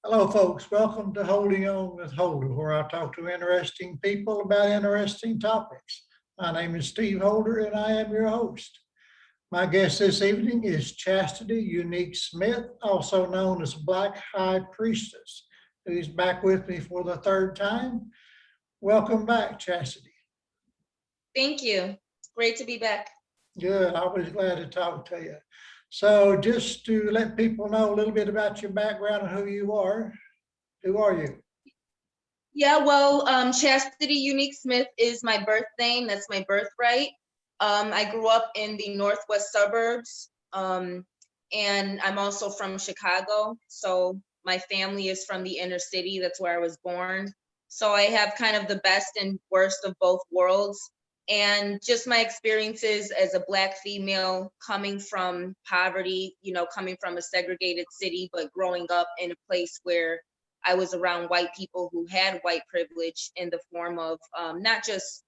Hello, folks. Welcome to Holding On with Holder, where I talk to interesting people about interesting topics. My name is Steve Holder, and I am your host. My guest this evening is Chastity Unique Smith, also known as Black High Priestess, who's back with me for the third time. Welcome back, Chastity. Thank you. It's great to be back. Good. Always glad to talk to you. So, just to let people know a little bit about your background and who are you? Yeah, well, Chastity Unique Smith is my birth name. That's my birthright. I grew up in the northwest suburbs, and I'm also from Chicago. So my family is from the inner city. That's where I was born. So I have kind of the best and worst of both worlds. And just my experiences as a Black female coming from poverty, coming from a segregated city, but growing up in a place where I was around white people who had white privilege in the form of not just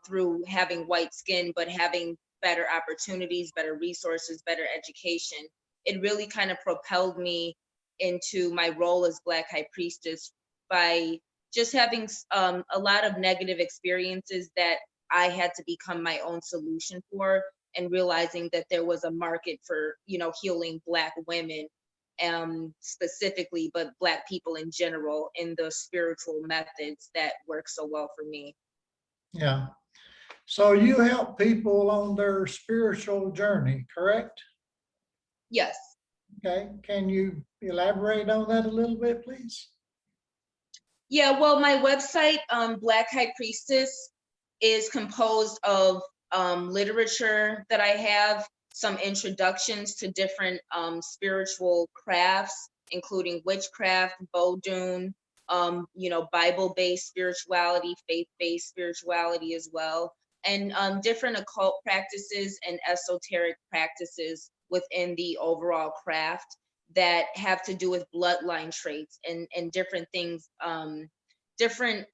through having white skin, but having better opportunities, better resources, better education. It really kind of propelled me into my role as Black High Priestess by just having a lot of negative experiences that I had to become my own solution for, and realizing that there was a market for, healing Black women specifically, but Black people in general, in the spiritual methods that work so well for me. Yeah. So you help people on their spiritual journey, correct? Yes. Okay. Can you elaborate on that a little bit, please? Yeah, well, my website, Black High Priestess, is composed of literature that I have, some introductions to different spiritual crafts, including witchcraft, Vodun, Bible-based spirituality, faith-based spirituality as well, and different occult practices and esoteric practices within the overall craft that have to do with bloodline traits and different things, different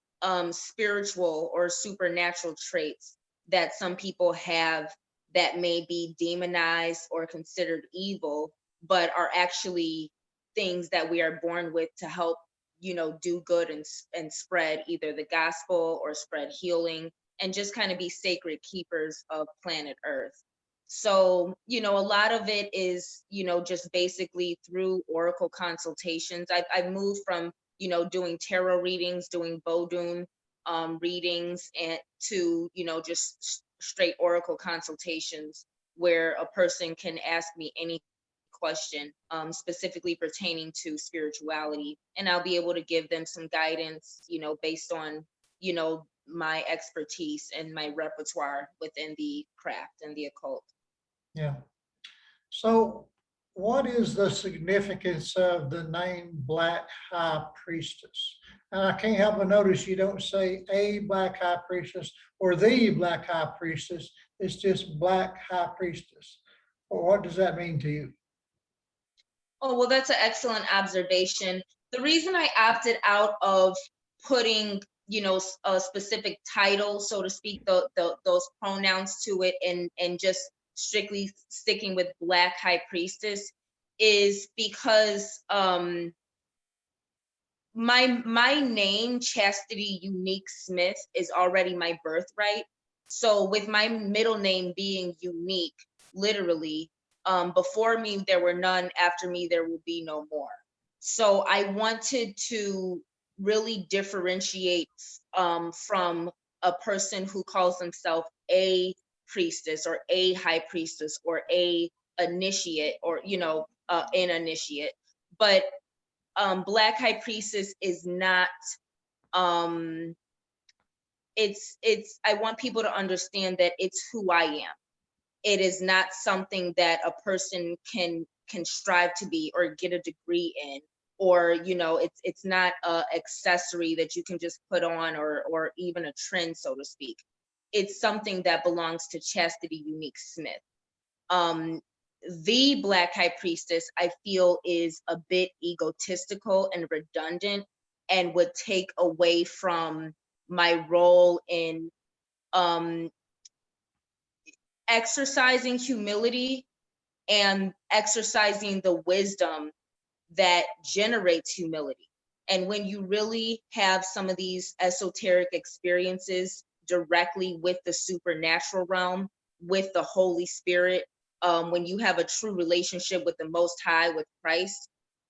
spiritual or supernatural traits that some people have that may be demonized or considered evil, but are actually things that we are born with to help, do good and spread either the gospel or spread healing and just kind of be sacred keepers of planet Earth. So, a lot of it is, just basically through oracle consultations. I've moved from, doing tarot readings, doing Vodun readings, and to, just straight oracle consultations where a person can ask me any question specifically pertaining to spirituality, and I'll be able to give them some guidance, based on, my expertise and my repertoire within the craft and the occult. Yeah. So what is the significance of the name Black High Priestess? And I can't help but notice you don't say a Black High Priestess or the Black High Priestess. It's just Black High Priestess. Well, what does that mean to you? Oh, well, that's an excellent observation. The reason I opted out of putting, a specific title, so to speak, those pronouns to it, and just strictly sticking with Black High Priestess, is because my name, Chastity Unique Smith, is already my birthright. So with my middle name being unique, literally, before me there were none, after me there will be no more. So I wanted to really differentiate from a person who calls himself a priestess or a high priestess or a initiate, or an initiate. But Black High Priestess is not, um it's I want people to understand that it's who I am. It is not something that a person can strive to be or get a degree in, or it's not a accessory that you can just put on, or even a trend, so to speak. It's something that belongs to Chastity Unique Smith. um the Black High Priestess, I feel, is a bit egotistical and redundant, and would take away from my role in um, exercising humility and exercising the wisdom that generates humility. And when you really have some of these esoteric experiences directly with the supernatural realm, with the Holy Spirit, when you have a true relationship with the Most High, with Christ,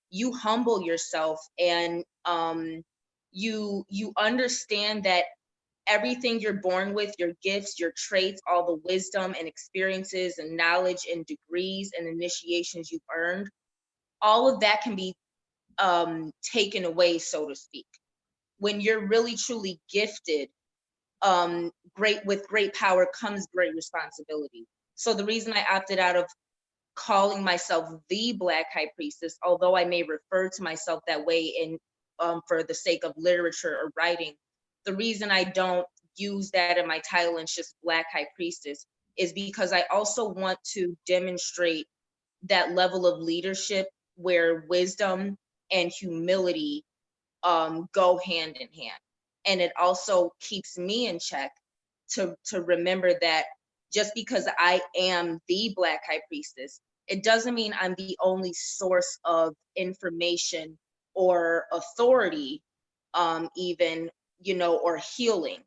you humble yourself, and you understand that everything you're born with, your gifts, your traits, all the wisdom and experiences and knowledge and degrees and initiations you've earned, all of that can be taken away, so to speak. When you're really truly gifted, great power comes great responsibility. So the reason I opted out of calling myself the Black High Priestess, although I may refer to myself that way in for the sake of literature or writing, the reason I don't use that in my title and it's just Black High Priestess is because I also want to demonstrate that level of leadership where wisdom and humility go hand in hand. And it also keeps me in check to remember that just because I am the Black High Priestess, it doesn't mean I'm the only source of information or authority, even, or healing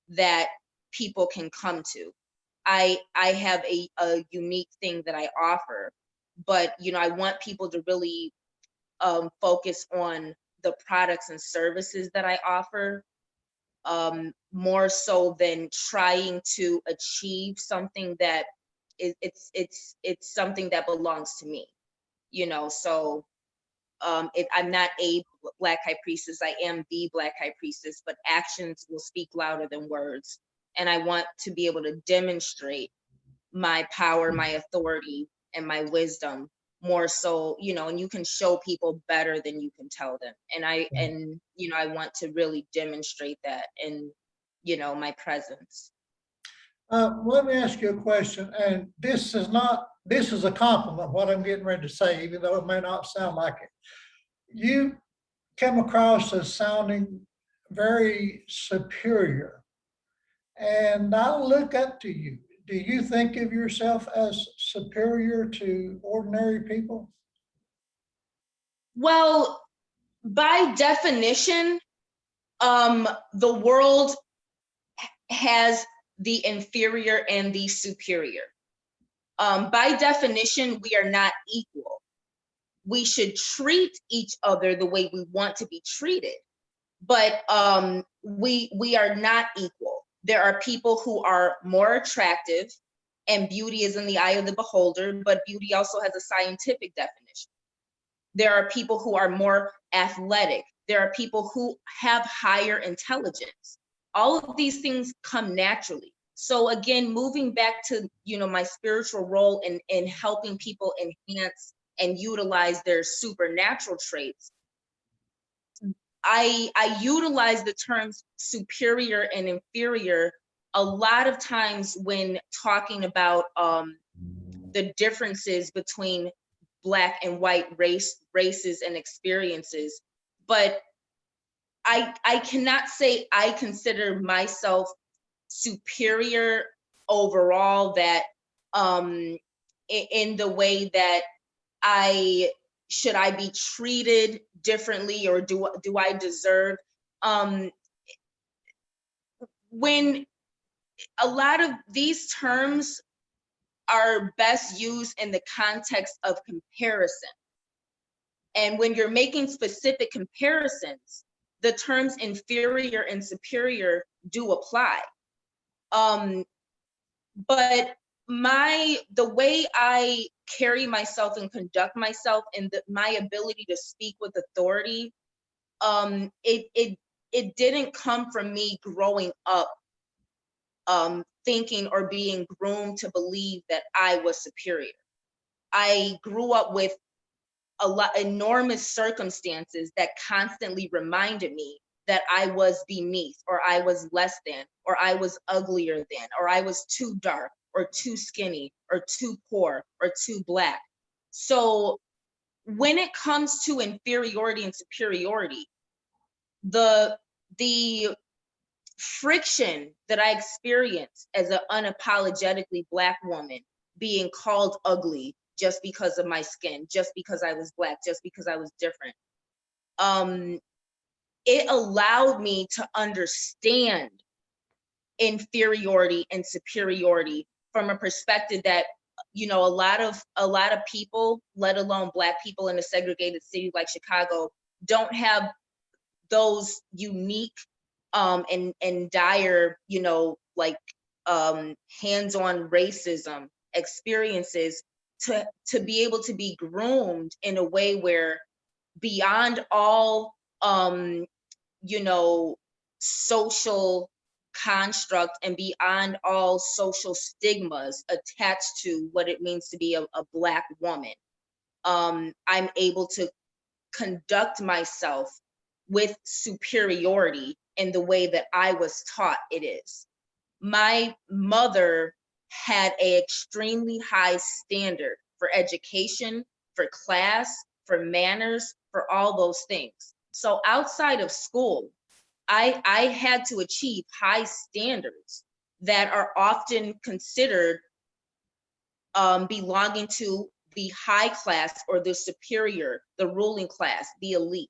that people can come to. I have a unique thing that I offer, but I want people to really focus on the products and services that I offer, more so than trying to achieve something that it's something that belongs to me, so I'm not a Black High Priestess, I am the Black High Priestess, but actions will speak louder than words. And I want to be able to demonstrate my power, my authority, and my wisdom more so, and you can show people better than you can tell them. And I want to really demonstrate that in, my presence. Let me ask you a question, and this is a compliment, what I'm getting ready to say, even though it may not sound like it. You come across as sounding very superior, and I look up to you. Do you think of yourself as superior to ordinary people? Well, by definition, the world has the inferior and the superior. By definition, we are not equal. We should treat each other the way we want to be treated, but we are not equal. There are people who are more attractive, and beauty is in the eye of the beholder, but beauty also has a scientific definition. There are people who are more athletic. There are people who have higher intelligence. All of these things come naturally. So again, moving back to, my spiritual role in helping people enhance and utilize their supernatural traits, I utilize the terms superior and inferior a lot of times when talking about the differences between Black and white races and experiences. But I cannot say I consider myself superior overall, that in the way that I be treated differently, or do I deserve, when a lot of these terms are best used in the context of comparison. And when you're making specific comparisons, the terms inferior and superior do apply. But the way I carry myself and conduct myself, and my ability to speak with authority, it didn't come from me growing up thinking or being groomed to believe that I was superior. I grew up with enormous circumstances that constantly reminded me that I was beneath, or I was less than, or I was uglier than, or I was too dark, or too skinny, or too poor, or too Black. So when it comes to inferiority and superiority, the friction that I experienced as an unapologetically Black woman, being called ugly, just because of my skin, just because I was Black, just because I was different. It allowed me to understand inferiority and superiority from a perspective that, you know, a lot of people, let alone Black people in a segregated city like Chicago, don't have those unique and dire, you know, like hands-on racism experiences to be able to be groomed in a way where beyond all you know, social construct and beyond all social stigmas attached to what it means to be a Black woman, I'm able to conduct myself with superiority in the way that I was taught it is. My mother had an extremely high standard for education, for class, for manners, for all those things. So outside of school, I had to achieve high standards that are often considered belonging to the high class or the superior, the ruling class, the elite.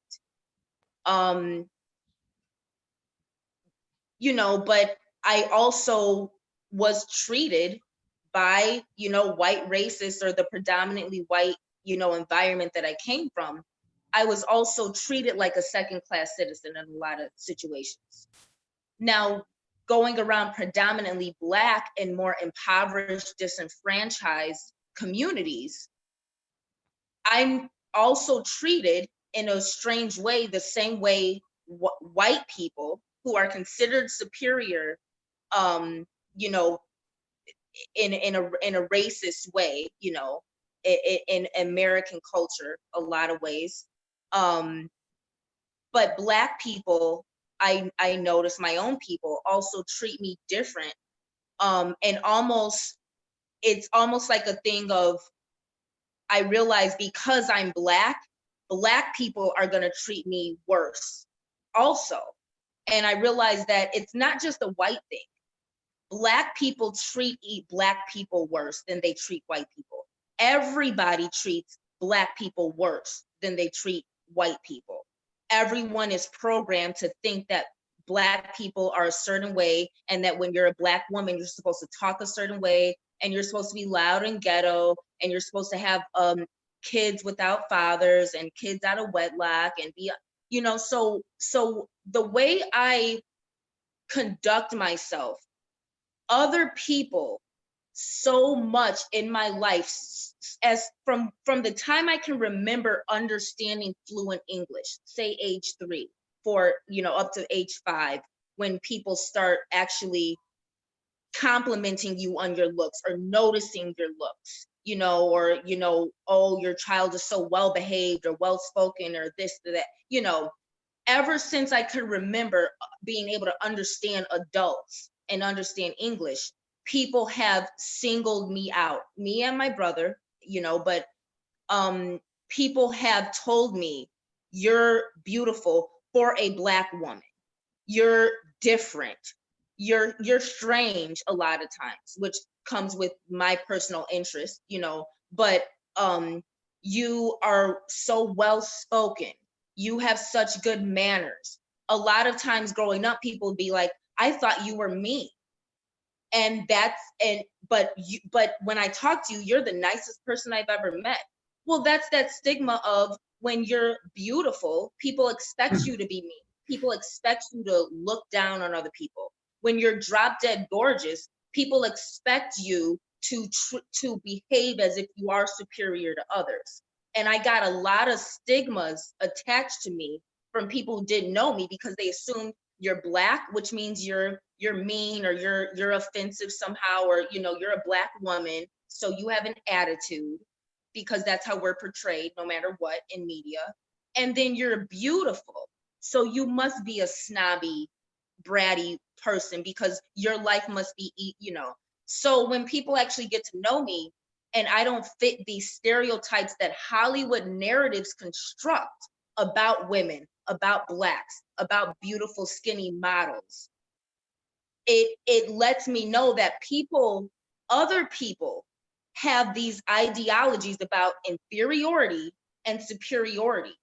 You know, but I also was treated by, you know, white racists or the predominantly white, you know, environment that I came from. I was also treated like a second class citizen in a lot of situations. Now, going around predominantly Black and more impoverished, disenfranchised communities, I'm also treated in a strange way, the same way white people who are considered superior, you know, in a racist way, you know, in American culture, a lot of ways. But Black people, I notice my own people also treat me different, and it's almost like a thing of, I realize because I'm Black people are gonna treat me worse also. And I realized that it's not just a white thing. Black people treat Black people worse than they treat white people. Everybody treats Black people worse than they treat white people. Everyone is programmed to think that Black people are a certain way, and that when you're a Black woman, you're supposed to talk a certain way, and you're supposed to be loud and ghetto, and you're supposed to have kids without fathers and kids out of wedlock and be, you know, so the way I conduct myself, other people so much in my life, as from the time I can remember understanding fluent English, say age 3, for, you know, up to age 5, when people start actually complimenting you on your looks or noticing your looks, you know, or, you know, oh, your child is so well behaved or well spoken or this or that, you know. Ever since I could remember being able to understand adults and understand English, people have singled me out, me and my brother, you know, but people have told me, you're beautiful for a Black woman. You're different. You're strange a lot of times, which comes with my personal interest, you know, but you are so well spoken. You have such good manners. A lot of times growing up, people would be like, I thought you were mean. And but when I talk to you, you're the nicest person I've ever met. Well, that's that stigma of, when you're beautiful, people expect you to be mean. People expect you to look down on other people. When you're drop dead gorgeous, people expect you to behave as if you are superior to others. And I got a lot of stigmas attached to me from people who didn't know me, because they assumed you're Black, which means you're mean, or you're offensive somehow, or, you know, you're a Black woman, so you have an attitude, because that's how we're portrayed no matter what in media. And then you're beautiful, so you must be a snobby, bratty person, because your life must be, you know. So when people actually get to know me and I don't fit these stereotypes that Hollywood narratives construct about women, about Blacks, about beautiful skinny models, it lets me know that other people have these ideologies about inferiority and superiority.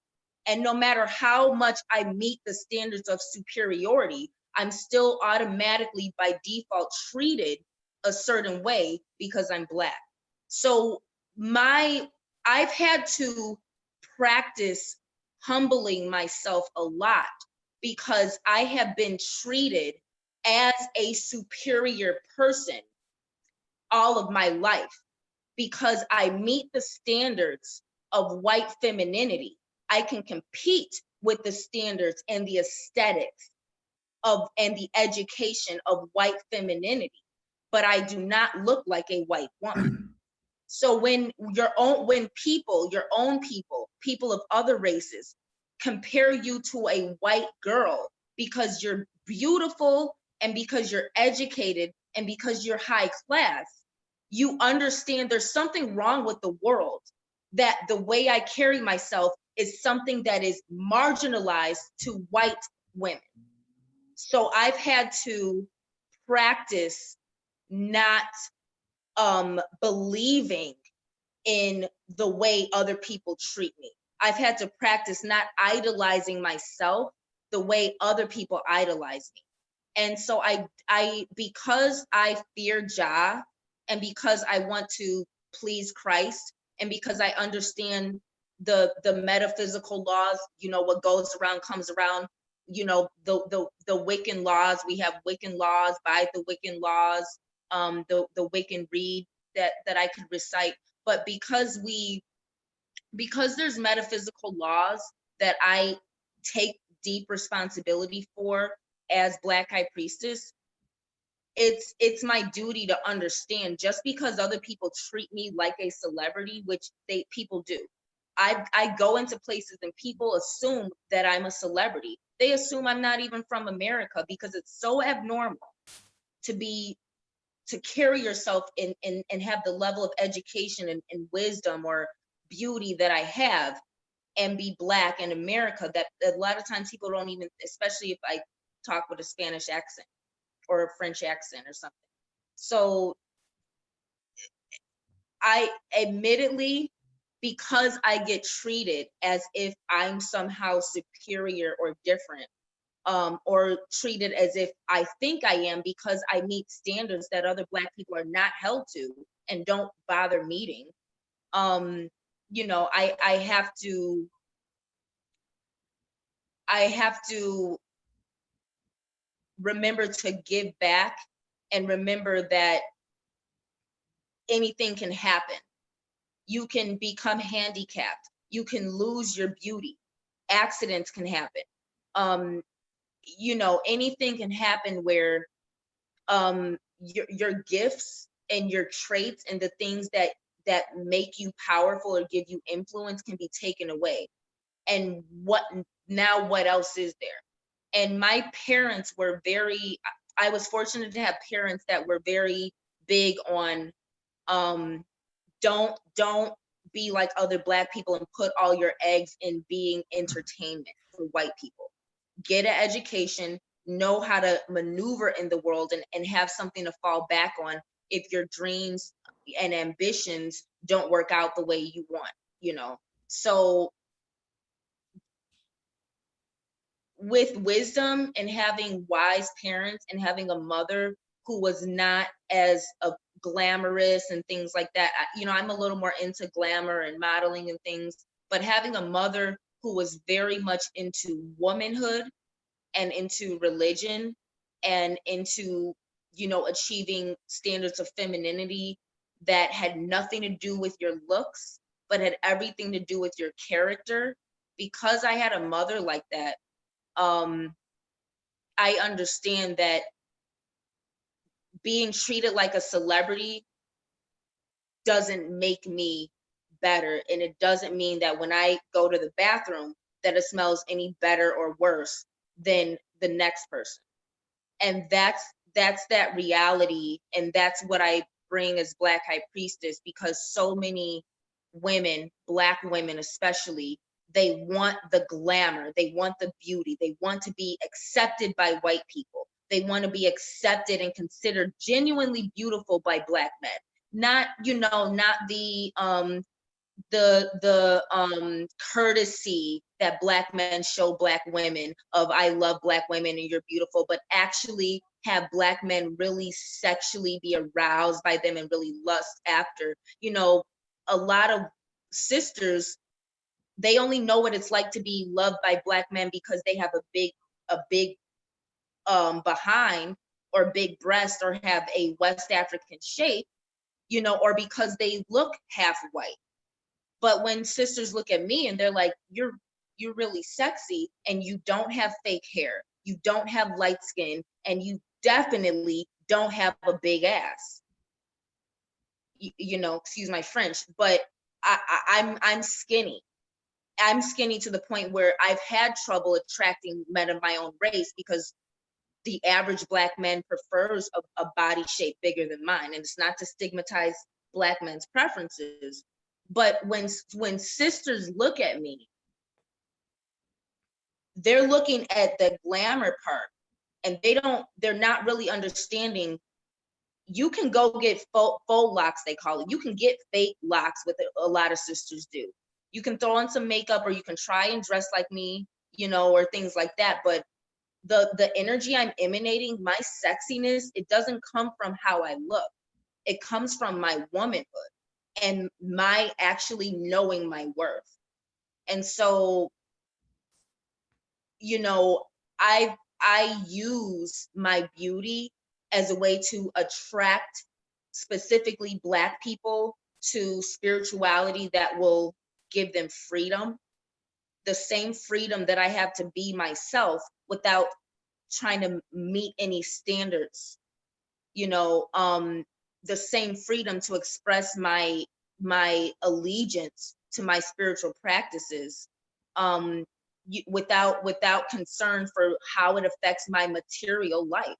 And no matter how much I meet the standards of superiority, I'm still automatically by default treated a certain way because I'm Black. So I've had to practice humbling myself a lot because I have been treated as a superior person all of my life because I meet the standards of white femininity. I can compete with the standards and the aesthetics of and the education of white femininity, but I do not look like a white woman. So when your own people, people of other races compare you to a white girl because you're beautiful and because you're educated and because you're high class, you understand there's something wrong with the world, that the way I carry myself is something that is marginalized to white women. So I've had to practice not believing in the way other people treat me. I've had to practice not idolizing myself the way other people idolize me. And so because I fear Jah, and because I want to please Christ, and because I understand the metaphysical laws, you know, what goes around comes around, you know, the Wiccan laws, we have Wiccan laws, by the Wiccan laws, the Wiccan read that I could recite. But because there's metaphysical laws that I take deep responsibility for as Black High Priestess, it's my duty to understand, just because other people treat me like a celebrity, which people do. I go into places and people assume that I'm a celebrity. They assume I'm not even from America because it's so abnormal to carry yourself and have the level of education and wisdom or beauty that I have and be Black in America, that a lot of times people don't even, especially if I talk with a Spanish accent or a French accent or something. So I admittedly, because I get treated as if I'm somehow superior or different, or treated as if I think I am because I meet standards that other Black people are not held to and don't bother meeting. You know, I have to remember to give back and remember that anything can happen. You can become handicapped. You can lose your beauty. Accidents can happen. You know, anything can happen where your gifts and your traits and the things that make you powerful or give you influence can be taken away. And what else is there? And my parents were I was fortunate to have parents that were very big on don't be like other Black people and put all your eggs in being entertainment for white people. Get an education, know how to maneuver in the world, and have something to fall back on if your dreams and ambitions don't work out the way you want, you know. So with wisdom and having wise parents and having a mother who was not as glamorous and things like that, you know, I'm a little more into glamour and modeling and things, but having a mother who was very much into womanhood and into religion and into, you know, achieving standards of femininity that had nothing to do with your looks, but had everything to do with your character. Because I had a mother like that, I understand that being treated like a celebrity doesn't make me better. And it doesn't mean that when I go to the bathroom that it smells any better or worse than the next person. And that's that reality. And that's what I bring as Black High Priestess, because so many women, Black women especially, they want the glamour, they want the beauty, they want to be accepted by white people. They want to be accepted and considered genuinely beautiful by Black men, not, you know, not the courtesy that Black men show Black women of I love Black women and you're beautiful, but actually have Black men really sexually be aroused by them and really lust after. You know, a lot of sisters, they only know what it's like to be loved by Black men because they have a big behind or big breast or have a West African shape, you know, or because they look half white. But when sisters look at me and they're like, you're really sexy and you don't have fake hair, you don't have light skin, and you definitely don't have a big ass. You know, excuse my French, but I'm skinny. I'm skinny to the point where I've had trouble attracting men of my own race because the average Black man prefers a body shape bigger than mine. And it's not to stigmatize Black men's preferences, but when sisters look at me, they're looking at the glamour part and they're not really understanding. You can go get faux locks, they call it. You can get fake locks, with a lot of sisters do. You can throw on some makeup or you can try and dress like me, you know, or things like that. But the energy I'm emanating, my sexiness, it doesn't come from how I look. It comes from my womanhood and my actually knowing my worth. And so, you know, I use my beauty as a way to attract specifically Black people to spirituality that will give them freedom, the same freedom that I have to be myself without trying to meet any standards, you know, the same freedom to express my allegiance to my spiritual practices, without concern for how it affects my material life.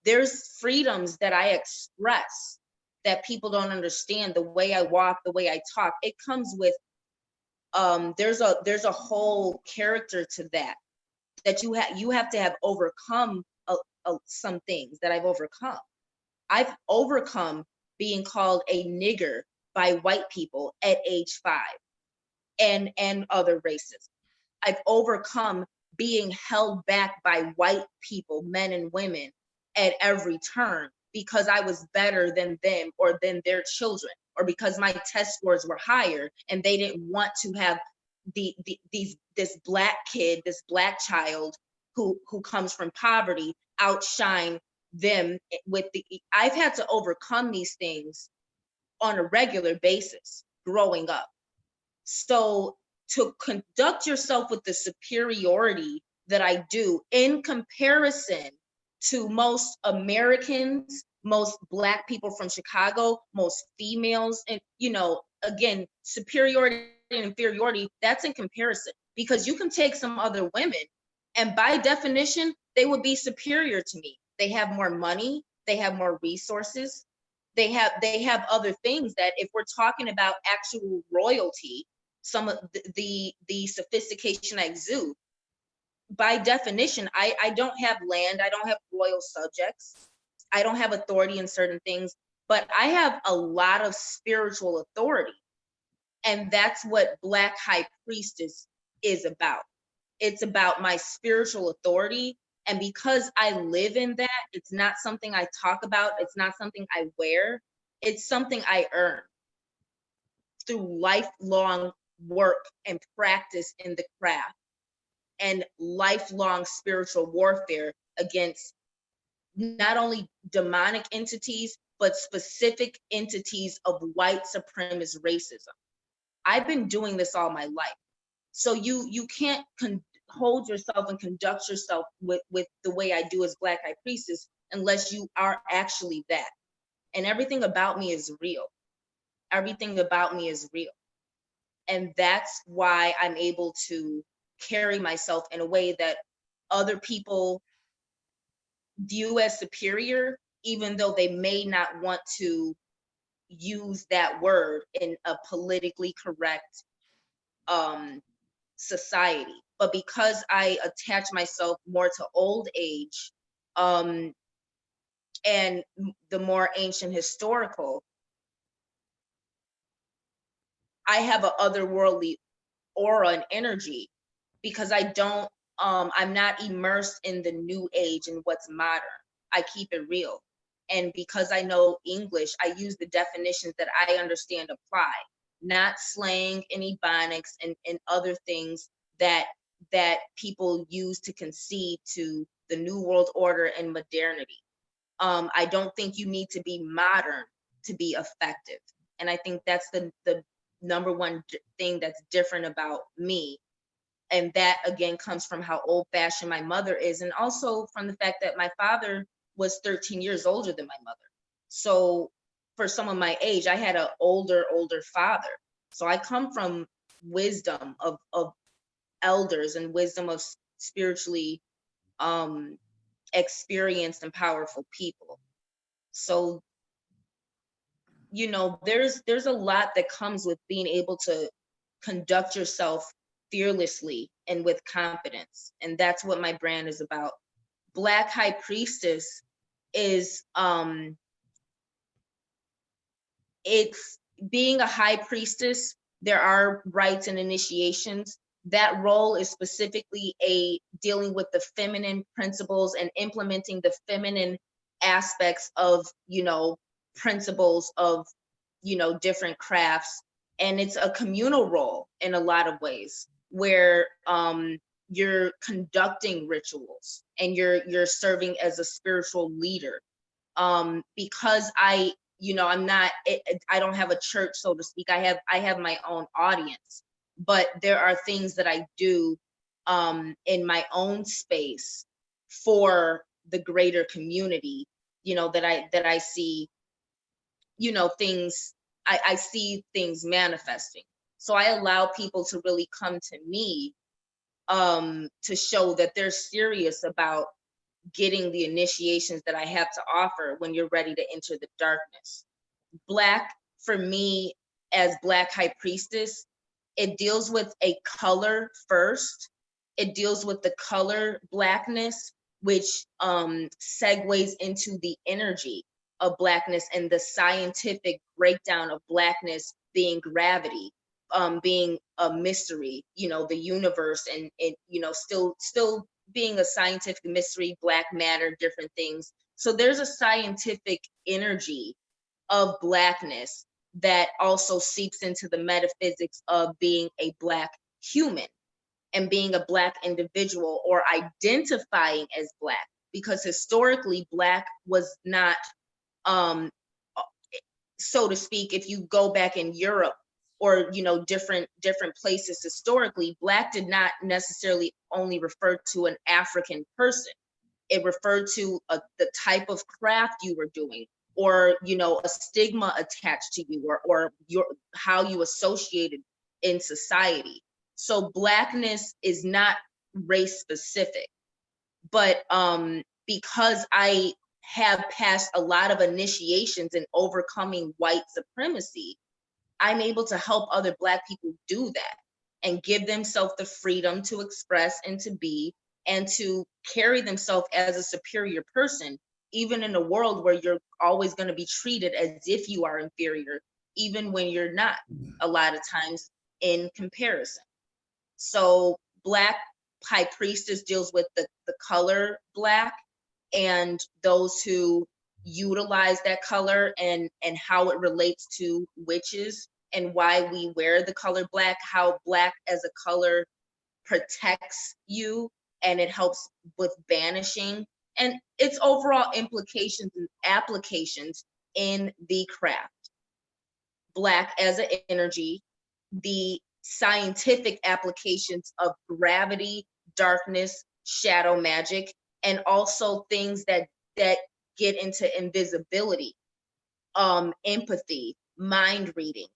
There's freedoms that I express that people don't understand. The way I walk, the way I talk, it comes with there's a whole character to that you have to have overcome some things that I've overcome. I've overcome being called a nigger by white people at age 5 and other races. I've overcome being held back by white people, men and women, at every turn because I was better than them or than their children, or because my test scores were higher and they didn't want to have this Black kid, this Black child who comes from poverty outshine them with the. I've had to overcome these things on a regular basis growing up. So to conduct yourself with the superiority that I do in comparison to most Americans, most Black people from Chicago, most females, and, you know, again, superiority and inferiority, that's in comparison, because you can take some other women and by definition, they would be superior to me. They have more money, they have more resources, they have other things that if we're talking about actual royalty, some of the sophistication I exude, by definition, I don't have land, I don't have royal subjects, I don't have authority in certain things, but I have a lot of spiritual authority. And that's what Black High Priestess is about. It's about my spiritual authority. And because I live in that, it's not something I talk about, it's not something I wear, it's something I earn through lifelong work and practice in the craft and lifelong spiritual warfare against not only demonic entities, but specific entities of white supremacist racism. I've been doing this all my life. So you can't hold yourself and conduct yourself with the way I do as Black High Priestess unless you are actually that. And everything about me is real. Everything about me is real. And that's why I'm able to carry myself in a way that other people view as superior, even though they may not want to use that word in a politically correct society. But because I attach myself more to old age, and the more ancient historical, I have a otherworldly aura and energy because I'm not immersed in the new age and what's modern. I keep it real. And because I know English, I use the definitions that I understand apply, not slang and ebonics and other things that people use to concede to the new world order and modernity. I don't think you need to be modern to be effective. And I think that's the number one thing that's different about me. And that again comes from how old fashioned my mother is. And also from the fact that my father was 13 years older than my mother. So for someone my age, I had an older father. So I come from wisdom of elders and wisdom of spiritually experienced and powerful people. So, you know, there's a lot that comes with being able to conduct yourself fearlessly and with confidence. And that's what my brand is about. Black High Priestess is it's being a high priestess. There are rites and initiations. That role is specifically dealing with the feminine principles and implementing the feminine aspects of, you know, principles of, you know, different crafts. And it's a communal role in a lot of ways where you're conducting rituals and you're serving as a spiritual leader. Because you know, I don't have a church, so to speak. I have my own audience, but there are things that I do in my own space for the greater community, you know, that I see, you know, things, I see things manifesting. So I allow people to really come to me to show that they're serious about getting the initiations that I have to offer when you're ready to enter the darkness. Black, for me, as Black High Priestess, it deals with a color first. It deals with the color blackness, which segues into the energy of blackness and the scientific breakdown of blackness being gravity, being a mystery, you know, the universe, and you know, still being a scientific mystery, black matter, different things. So there's a scientific energy of blackness that also seeps into the metaphysics of being a Black human and being a Black individual or identifying as Black, because historically Black was not, so to speak, if you go back in Europe or, you know, different places historically, Black did not necessarily only refer to an African person. It referred to the type of craft you were doing, or, you know, a stigma attached to you, or how you associated in society. So Blackness is not race specific, but because I have passed a lot of initiations in overcoming white supremacy, I'm able to help other Black people do that and give themselves the freedom to express and to be and to carry themselves as a superior person, even in a world where you're always going to be treated as if you are inferior, even when you're not, a lot of times in comparison. So Black High Priestess deals with the color Black and those who utilize that color and how it relates to witches and why we wear the color Black, how Black as a color protects you and it helps with banishing, and its overall implications and applications in the craft. Black as an energy, the scientific applications of gravity, darkness, shadow magic, and also things that get into invisibility, empathy, mind reading,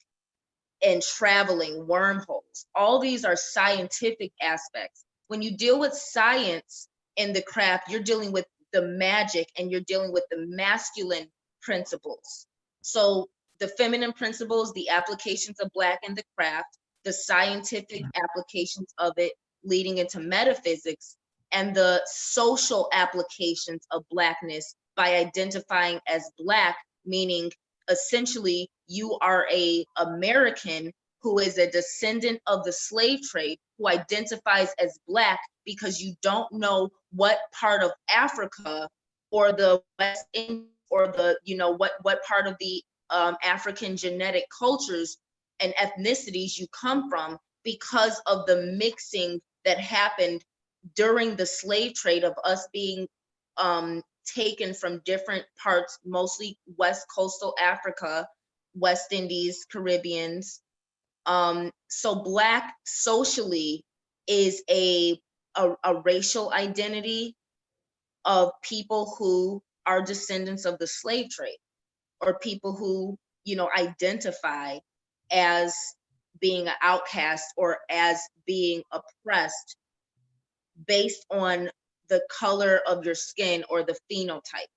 and traveling, wormholes. All these are scientific aspects. When you deal with science in the craft, you're dealing with the magic and you're dealing with the masculine principles. So the feminine principles, the applications of Black in the craft, the scientific applications of it leading into metaphysics, and the social applications of Blackness by identifying as Black, meaning essentially you are a American who is a descendant of the slave trade, who identifies as Black because you don't know what part of Africa or the West Indies or the, what part of the African genetic cultures and ethnicities you come from, because of the mixing that happened during the slave trade of us being taken from different parts, mostly West Coastal Africa, West Indies, Caribbeans. So Black socially is a racial identity of people who are descendants of the slave trade, or people who, identify as being an outcast or as being oppressed based on the color of your skin or the phenotype.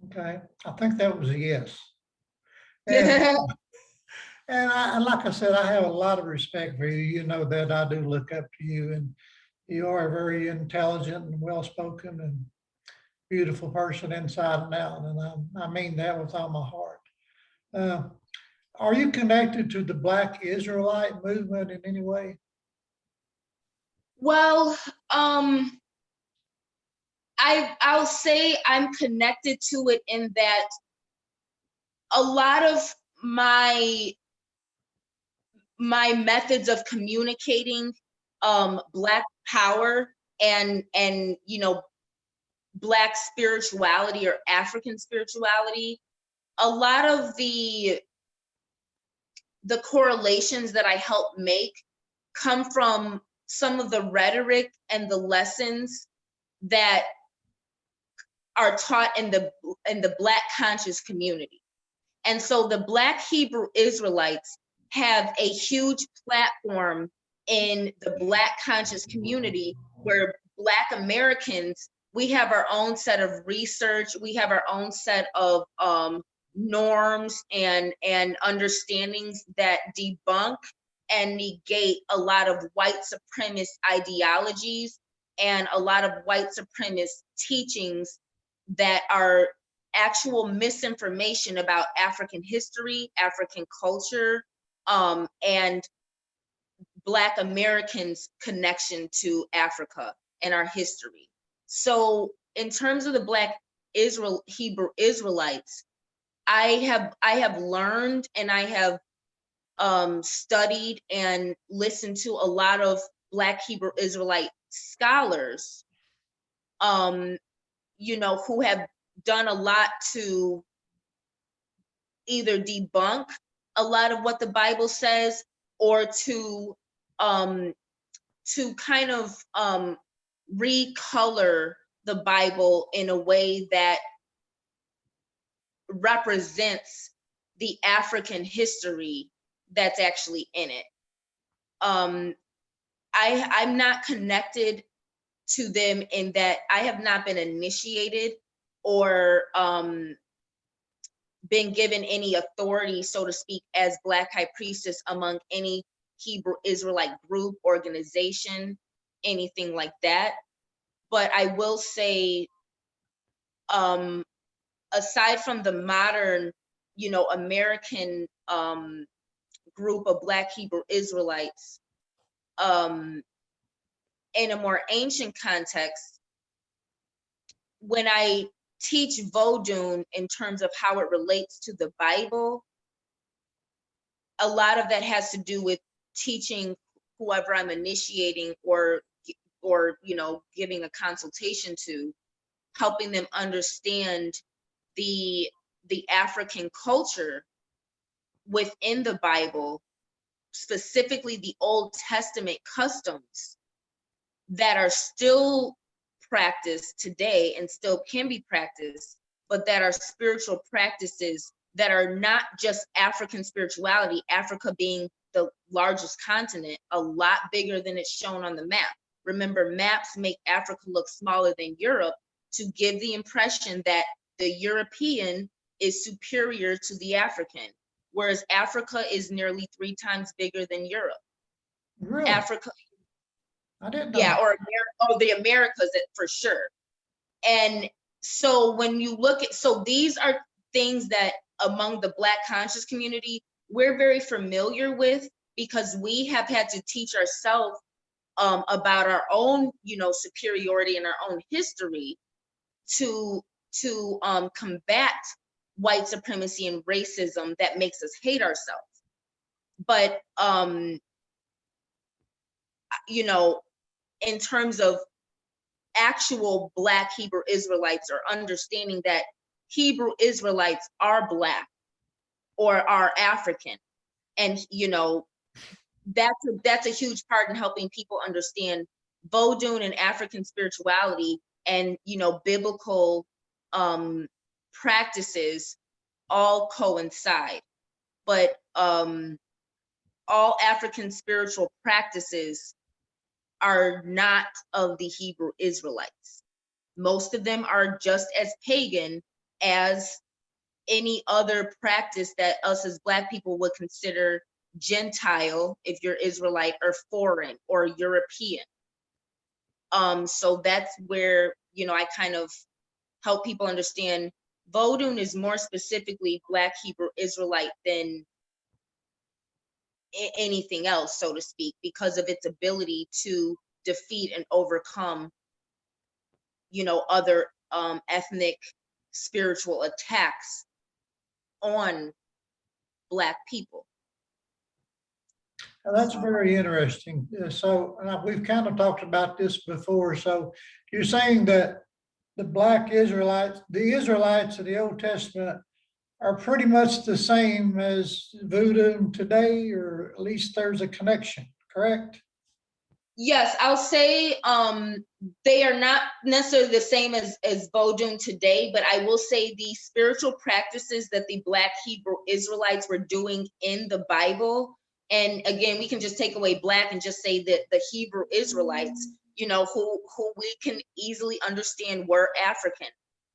Okay, I think that was a yes. And, and like I said, I have a lot of respect for you. You know that I do look up to you, and you are a very intelligent and well-spoken and beautiful person inside and out. And I mean that with all my heart. Are you connected to the Black Israelite movement in any way? Well, I'll say I'm connected to it in that a lot of my methods of communicating Black power and Black spirituality or African spirituality, a lot of the correlations that I help make come from some of the rhetoric and the lessons that are taught in the Black conscious community. And so the Black Hebrew Israelites have a huge platform in the Black conscious community, where Black Americans, we have our own set of research, we have our own set of norms and understandings that debunk and negate a lot of white supremacist ideologies and a lot of white supremacist teachings that are actual misinformation about African history, African culture, and Black Americans' connection to Africa and our history. So in terms of the Black Hebrew Israelites, I have learned and I have studied and listened to a lot of Black Hebrew Israelite scholars, who have done a lot to either debunk a lot of what the Bible says, or to kind of recolor the Bible in a way that represents the African history that's actually in it. I'm not connected to them in that I have not been initiated or been given any authority, so to speak, as BlackHighPriestess among any Hebrew Israelite group, organization, anything like that. But I will say, aside from the modern, American group of Black Hebrew Israelites, in a more ancient context, when I teach Vodun in terms of how it relates to the Bible, a lot of that has to do with teaching whoever I'm initiating or giving a consultation to, helping them understand the African culture within the Bible, specifically the Old Testament customs that are still practiced today and still can be practiced, but that are spiritual practices that are not just African spirituality, Africa being the largest continent, a lot bigger than it's shown on the map. Remember, maps make Africa look smaller than Europe to give the impression that the European is superior to the African, whereas Africa is nearly 3 times bigger than Europe. Really? Africa, I didn't know. yeah, or the Americas for sure. And so when you look at, so these are things that among the Black conscious community, we're very familiar with, because we have had to teach ourselves about our own, superiority and our own history to combat white supremacy and racism that makes us hate ourselves. But in terms of actual Black Hebrew Israelites, or understanding that Hebrew Israelites are Black or are African, and that's a huge part in helping people understand Vodun and African spirituality, and biblical practices all coincide. But all African spiritual practices are not of the Hebrew Israelites. Most of them are just as pagan as any other practice that us as Black people would consider Gentile, if you're Israelite, or foreign or European. So that's where, I kind of help people understand Vodun is more specifically Black Hebrew Israelite than anything else, so to speak, because of its ability to defeat and overcome, other ethnic spiritual attacks on Black people. Now, that's very interesting. So we've kind of talked about this before. So you're saying that the Black Israelites, the Israelites of the Old Testament, are pretty much the same as Voodoo today, or at least there's a connection, correct? Yes, I'll say they are not necessarily the same as Vodun today, but I will say the spiritual practices that the Black Hebrew Israelites were doing in the Bible, and again, we can just take away Black and just say that the Hebrew Israelites, who we can easily understand were African.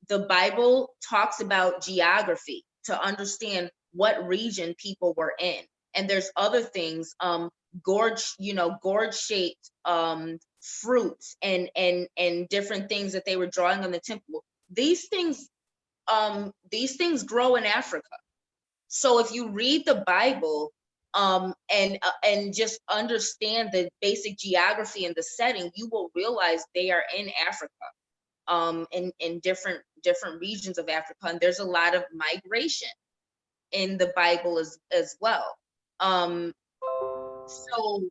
The Bible talks about geography to understand what region people were in. And there's other things, gourd-shaped fruits and different things that they were drawing on the temple. These things grow in Africa. So if you read the Bible and just understand the basic geography and the setting, you will realize they are in Africa, in different regions of Africa, and there's a lot of migration in the Bible as well. So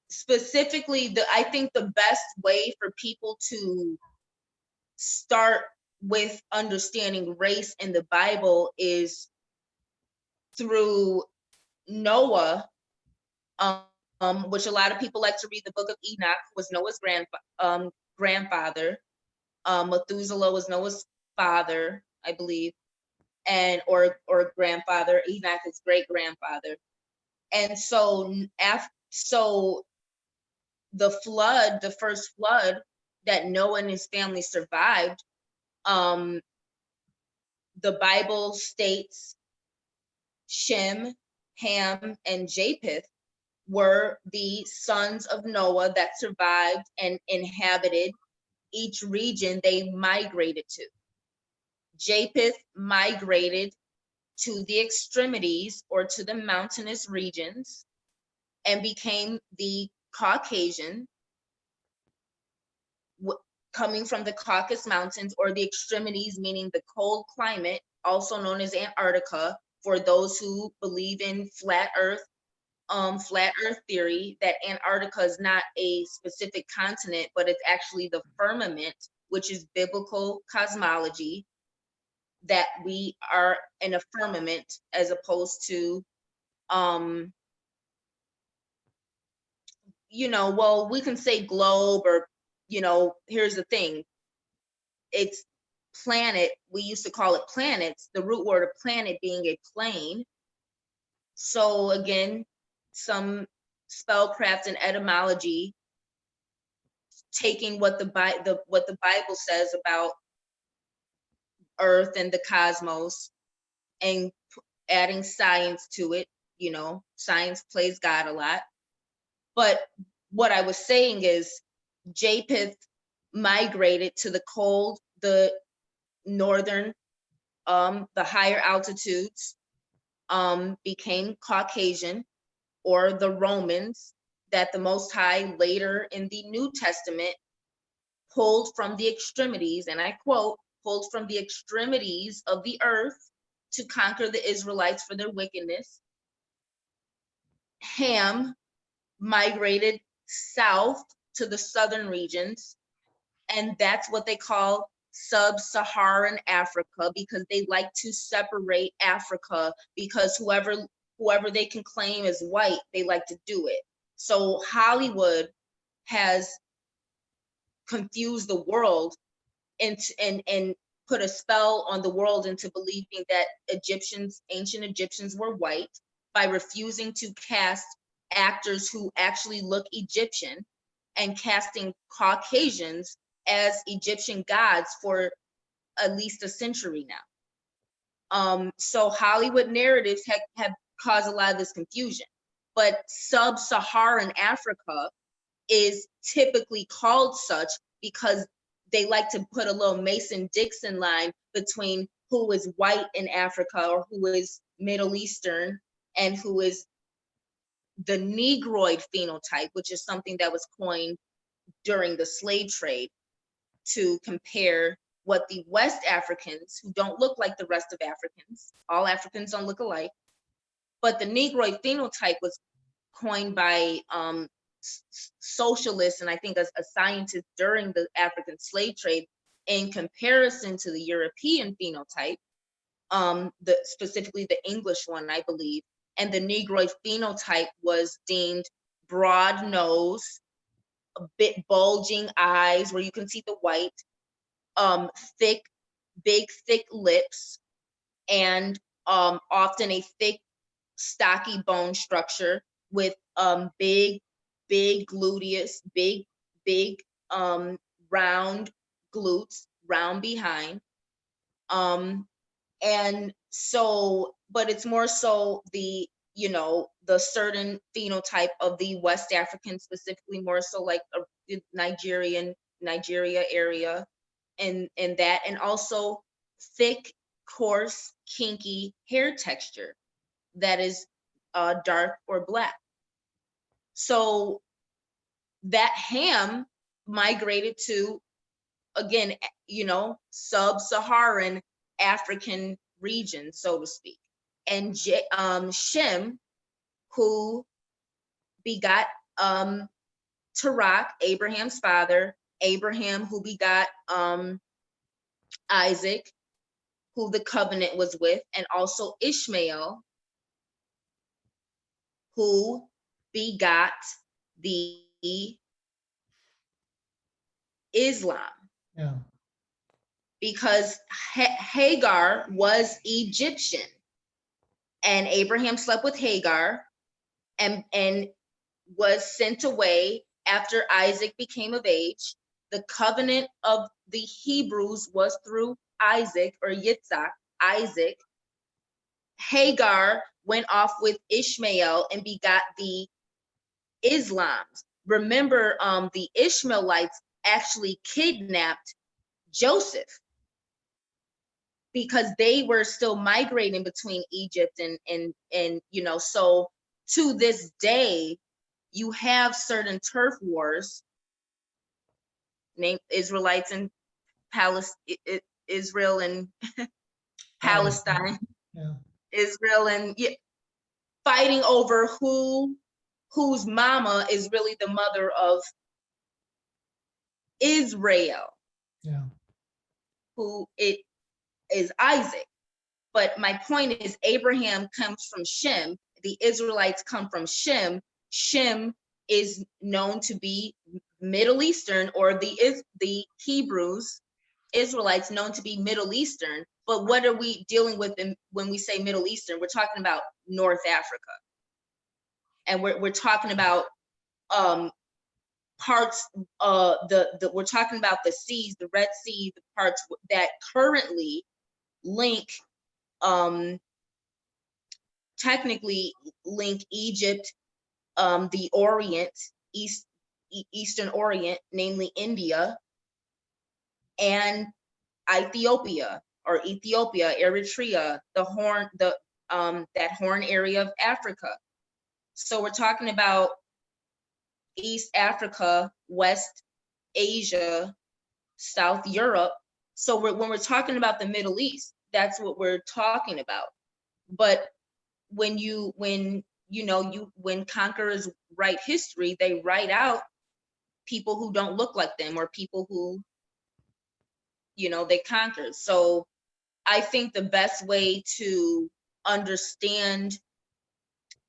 specifically, I think the best way for people to start with understanding race in the Bible is through Noah, which a lot of people like to read the book of Enoch, was Noah's grandfather. Methuselah was Noah's father, I believe, and or grandfather. Enoch is great grandfather. And so the flood, the first flood that Noah and his family survived, the Bible states Shem, Ham, and Japheth were the sons of Noah that survived and inhabited each region they migrated to. Japheth migrated to the extremities, or to the mountainous regions, and became the Caucasian, coming from the Caucasus Mountains, or the extremities, meaning the cold climate, also known as Antarctica, for those who believe in flat earth theory, that Antarctica is not a specific continent, but it's actually the firmament, which is biblical cosmology, that we are in a firmament, as opposed to well, we can say globe, or here's the thing, it's planet. We used to call it planets, the root word of planet being a plane. So again, some spellcraft and etymology, taking what the Bible says about Earth and the cosmos, and adding science to it. Science plays God a lot. But what I was saying is, Japheth migrated to the cold, the northern, the higher altitudes, became Caucasian, or the Romans, that the Most High later in the New Testament pulled from the extremities, and I quote, pulled from the extremities of the earth to conquer the Israelites for their wickedness. Ham migrated south to the southern regions, and that's what they call sub-Saharan Africa, because they like to separate Africa, because whoever they can claim as white, they like to do it. So Hollywood has confused the world and put a spell on the world into believing that ancient Egyptians were white, by refusing to cast actors who actually look Egyptian and casting Caucasians as Egyptian gods for at least a century now. So Hollywood narratives have caused a lot of this confusion. But sub-Saharan Africa is typically called such because they like to put a little Mason-Dixon line between who is white in Africa, or who is Middle Eastern, and who is the Negroid phenotype, which is something that was coined during the slave trade to compare what the West Africans, who don't look like the rest of Africans, all Africans don't look alike, but the Negroid phenotype was coined by socialists, and I think a scientist during the African slave trade, in comparison to the European phenotype, specifically the English one, I believe. And the Negroid phenotype was deemed broad nose, a bit bulging eyes where you can see the white, big thick lips, and often a thick, stocky bone structure with big gluteus, big round glutes, round behind. And so, but it's more so the, the certain phenotype of the West African, specifically more so like the Nigeria area, and that, and also thick, coarse, kinky hair texture that is dark or black. So that Ham migrated to, again, sub-Saharan African region, so to speak. And Shem, who begot Terach, Abraham's father, Abraham, who begot Isaac, who the covenant was with, and also Ishmael, who begot the Islam. Yeah. Because Hagar was Egyptian, and Abraham slept with Hagar and was sent away after Isaac became of age. The covenant of the Hebrews was through Isaac, or Yitzhak, Isaac. Hagar went off with Ishmael and begot the Islams. Remember, the Ishmaelites actually kidnapped Joseph, because they were still migrating between Egypt and so to this day, you have certain turf wars, named Israelites and Israel and Palestine, Yeah. Israel and fighting over whose mama is really the mother of Israel. Yeah. Who it is Isaac. But my point is, Abraham comes from Shem. The Israelites come from Shem. Shem is known to be Middle Eastern, or the Hebrews, Israelites, known to be Middle Eastern. But what are we dealing with when we say Middle Eastern? We're talking about North Africa. And we're talking about parts, we're talking about the seas, the Red Sea, the parts that currently link, technically link Egypt, the Orient, Eastern Orient, namely India, and Ethiopia, Eritrea, that Horn area of Africa. So we're talking about East Africa, West Asia, South Europe. So when we're talking about the Middle East, that's what we're talking about. But when conquerors write history, they write out people who don't look like them, or people who, they conquered. So I think the best way to understand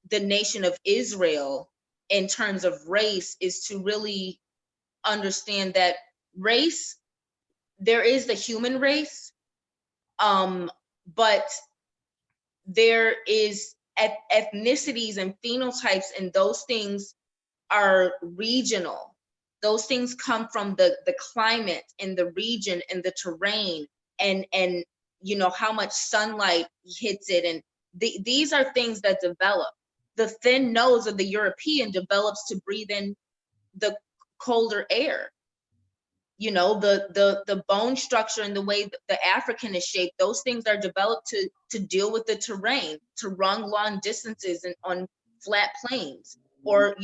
the nation of Israel in terms of race is to really understand that race, there is the human race, but there is ethnicities and phenotypes, and those things are regional. Those things come from the climate and the region and the terrain, and how much sunlight hits it, and these are things that develop. The thin nose of the European develops to breathe in the colder air. The bone structure and the way the African is shaped, those things are developed to deal with the terrain, to run long distances and on flat plains, or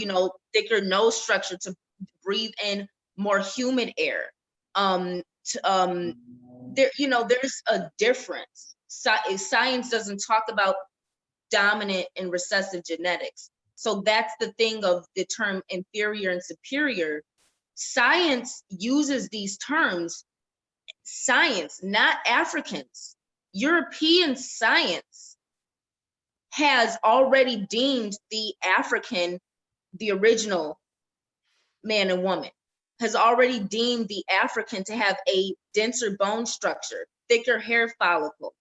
thicker nose structure to breathe in more humid air. There's a difference. Science doesn't talk about dominant and recessive genetics. So that's the thing of the term inferior and superior. Science uses these terms, science, not Africans. European science has already deemed the African, the original man and woman, has already deemed the African to have a denser bone structure, thicker hair follicle,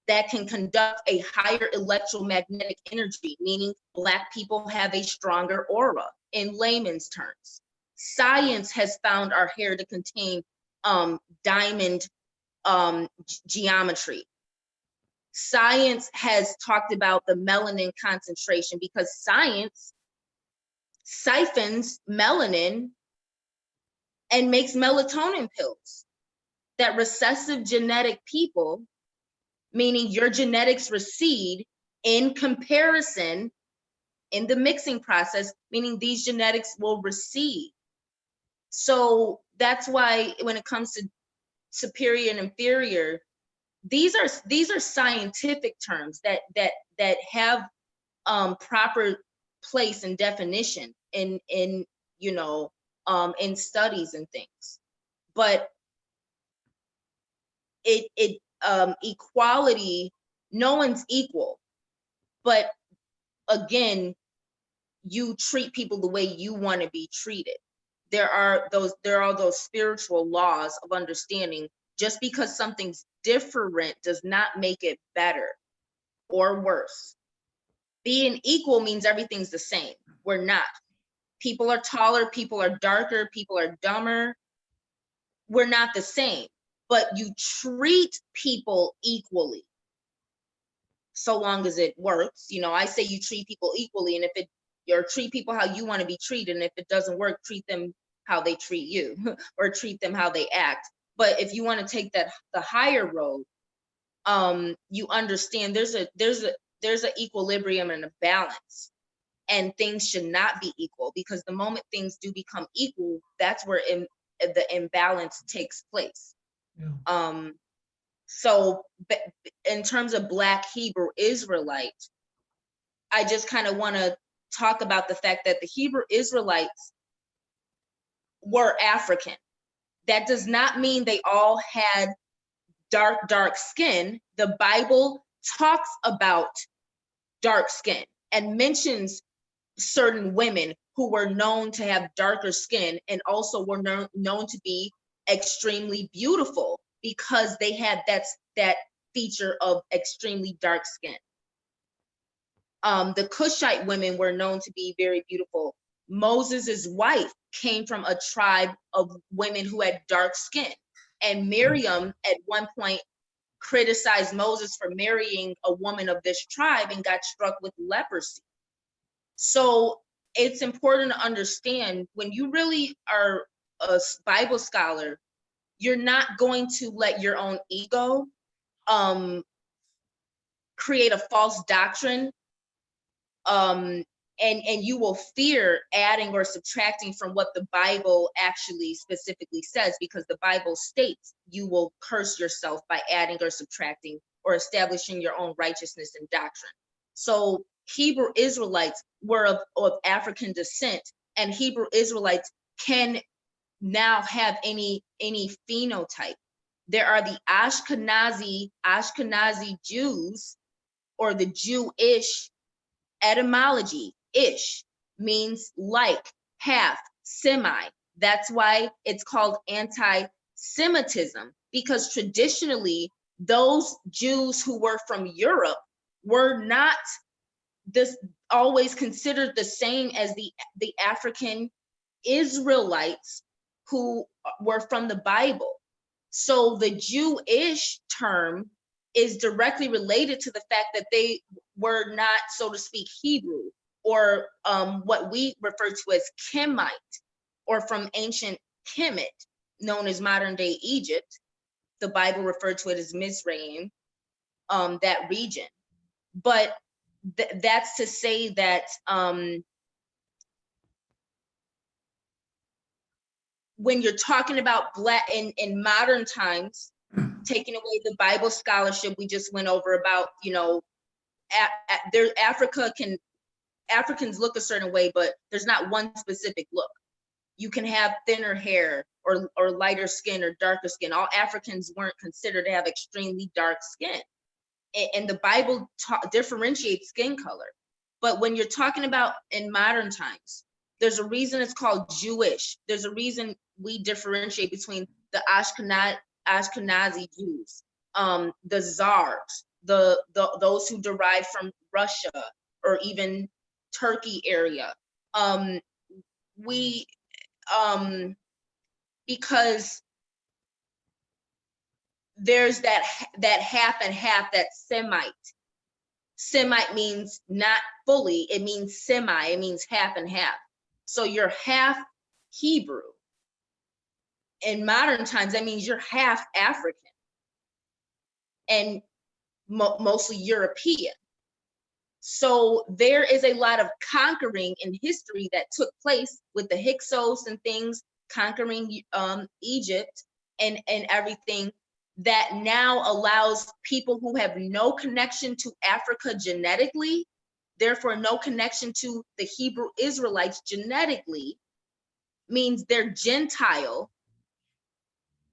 that can conduct a higher electromagnetic energy, meaning Black people have a stronger aura, in layman's terms. Science has found our hair to contain diamond geometry. Science has talked about the melanin concentration, because science siphons melanin and makes melatonin pills. That recessive genetic people, meaning your genetics recede in comparison in the mixing process, meaning these genetics will recede. So that's why when it comes to superior and inferior, these are scientific terms that have proper place and definition in studies and things. But equality, no one's equal, but again, you treat people the way you want to be treated. There are those spiritual laws of understanding. Just because something's different does not make it better or worse. Being equal means everything's the same. We're not. People are taller, people are darker, people are dumber. We're not the same, but you treat people equally so long as it works. I say you treat people equally, and if it, or treat people how you want to be treated, and if it doesn't work, treat them how they treat you or treat them how they act. But if you want to take the higher road, you understand there's an equilibrium and a balance, and things should not be equal, because the moment things do become equal, that's where the imbalance takes place. Yeah. So in terms of Black Hebrew Israelite, I just kind of want to talk about the fact that the Hebrew Israelites were African. That does not mean they all had dark skin. The Bible talks about dark skin and mentions certain women who were known to have darker skin, and also were known to be extremely beautiful, because they had that feature of extremely dark skin. The Cushite women were known to be very beautiful. Moses's wife came from a tribe of women who had dark skin, and Miriam at one point criticized Moses for marrying a woman of this tribe and got struck with leprosy. So it's important to understand, when you really are a Bible scholar, you're not going to let your own ego create a false doctrine, and you will fear adding or subtracting from what the Bible actually specifically says, because the Bible states you will curse yourself by adding or subtracting or establishing your own righteousness and doctrine. So Hebrew Israelites were of African descent, and Hebrew Israelites can now have any phenotype. There are the Ashkenazi Jews, or the Jewish. Etymology, ish, means like, half, semi. That's why it's called anti-Semitism, because traditionally those Jews who were from Europe were not always considered the same as the African Israelites who were from the Bible. So the Jewish term is directly related to the fact that they were not, so to speak, Hebrew, or what we refer to as Kemite, or from ancient Kemet, known as modern day Egypt. The Bible referred to it as Mizraim, that region. But that's to say that when you're talking about Black in modern times, taking away the Bible scholarship we just went over about, you know, Africans look a certain way, but there's not one specific look. You can have thinner hair or lighter skin or darker skin. All Africans weren't considered to have extremely dark skin. And the Bible differentiates skin color. But when you're talking about in modern times, there's a reason it's called Jewish. There's a reason we differentiate between the Ashkenazi Jews, the Czars, those who derive from Russia or even Turkey area. Because there's that half and half, that Semite. Semite means not fully, it means semi, it means half and half. So you're half Hebrew. In modern times, that means you're half African and mostly European. So there is a lot of conquering in history that took place with the Hyksos and things, conquering Egypt and everything, that now allows people who have no connection to Africa genetically, therefore no connection to the Hebrew Israelites genetically, means they're Gentile.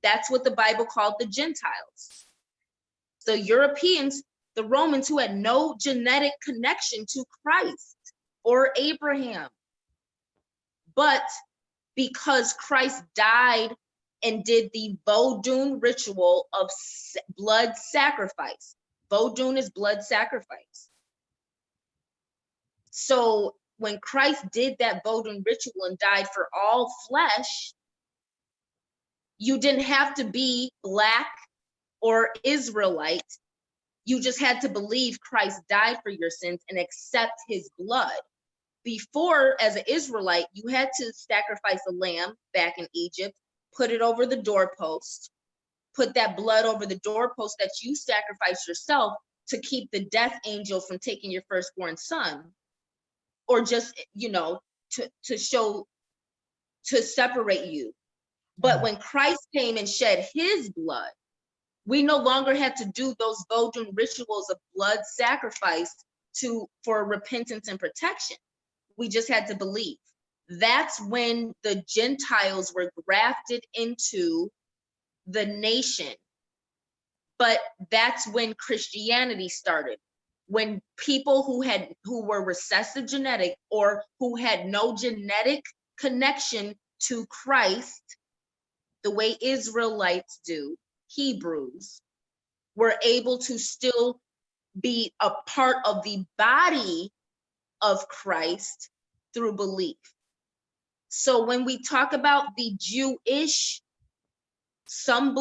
That's what the Bible called the Gentiles. The Europeans, the Romans, who had no genetic connection to Christ or Abraham. But because Christ died and did the Vodun ritual of blood sacrifice. Vodun is blood sacrifice. So when Christ did that Vodun ritual and died for all flesh, you didn't have to be Black or Israelite. You just had to believe Christ died for your sins and accept his blood. Before, as an Israelite, you had to sacrifice a lamb back in Egypt, put it over the doorpost, put that blood over the doorpost that you sacrificed yourself to keep the death angel from taking your firstborn son, or just, you know, to separate you. But when Christ came and shed his blood, we no longer had to do those Vodun rituals of blood sacrifice for repentance and protection. We just had to believe. That's when the Gentiles were grafted into the nation. But that's when Christianity started. When people who were recessive genetic, or who had no genetic connection to Christ, the way Israelites do, Hebrews, were able to still be a part of the body of Christ through belief. So when we talk about the Jewish, some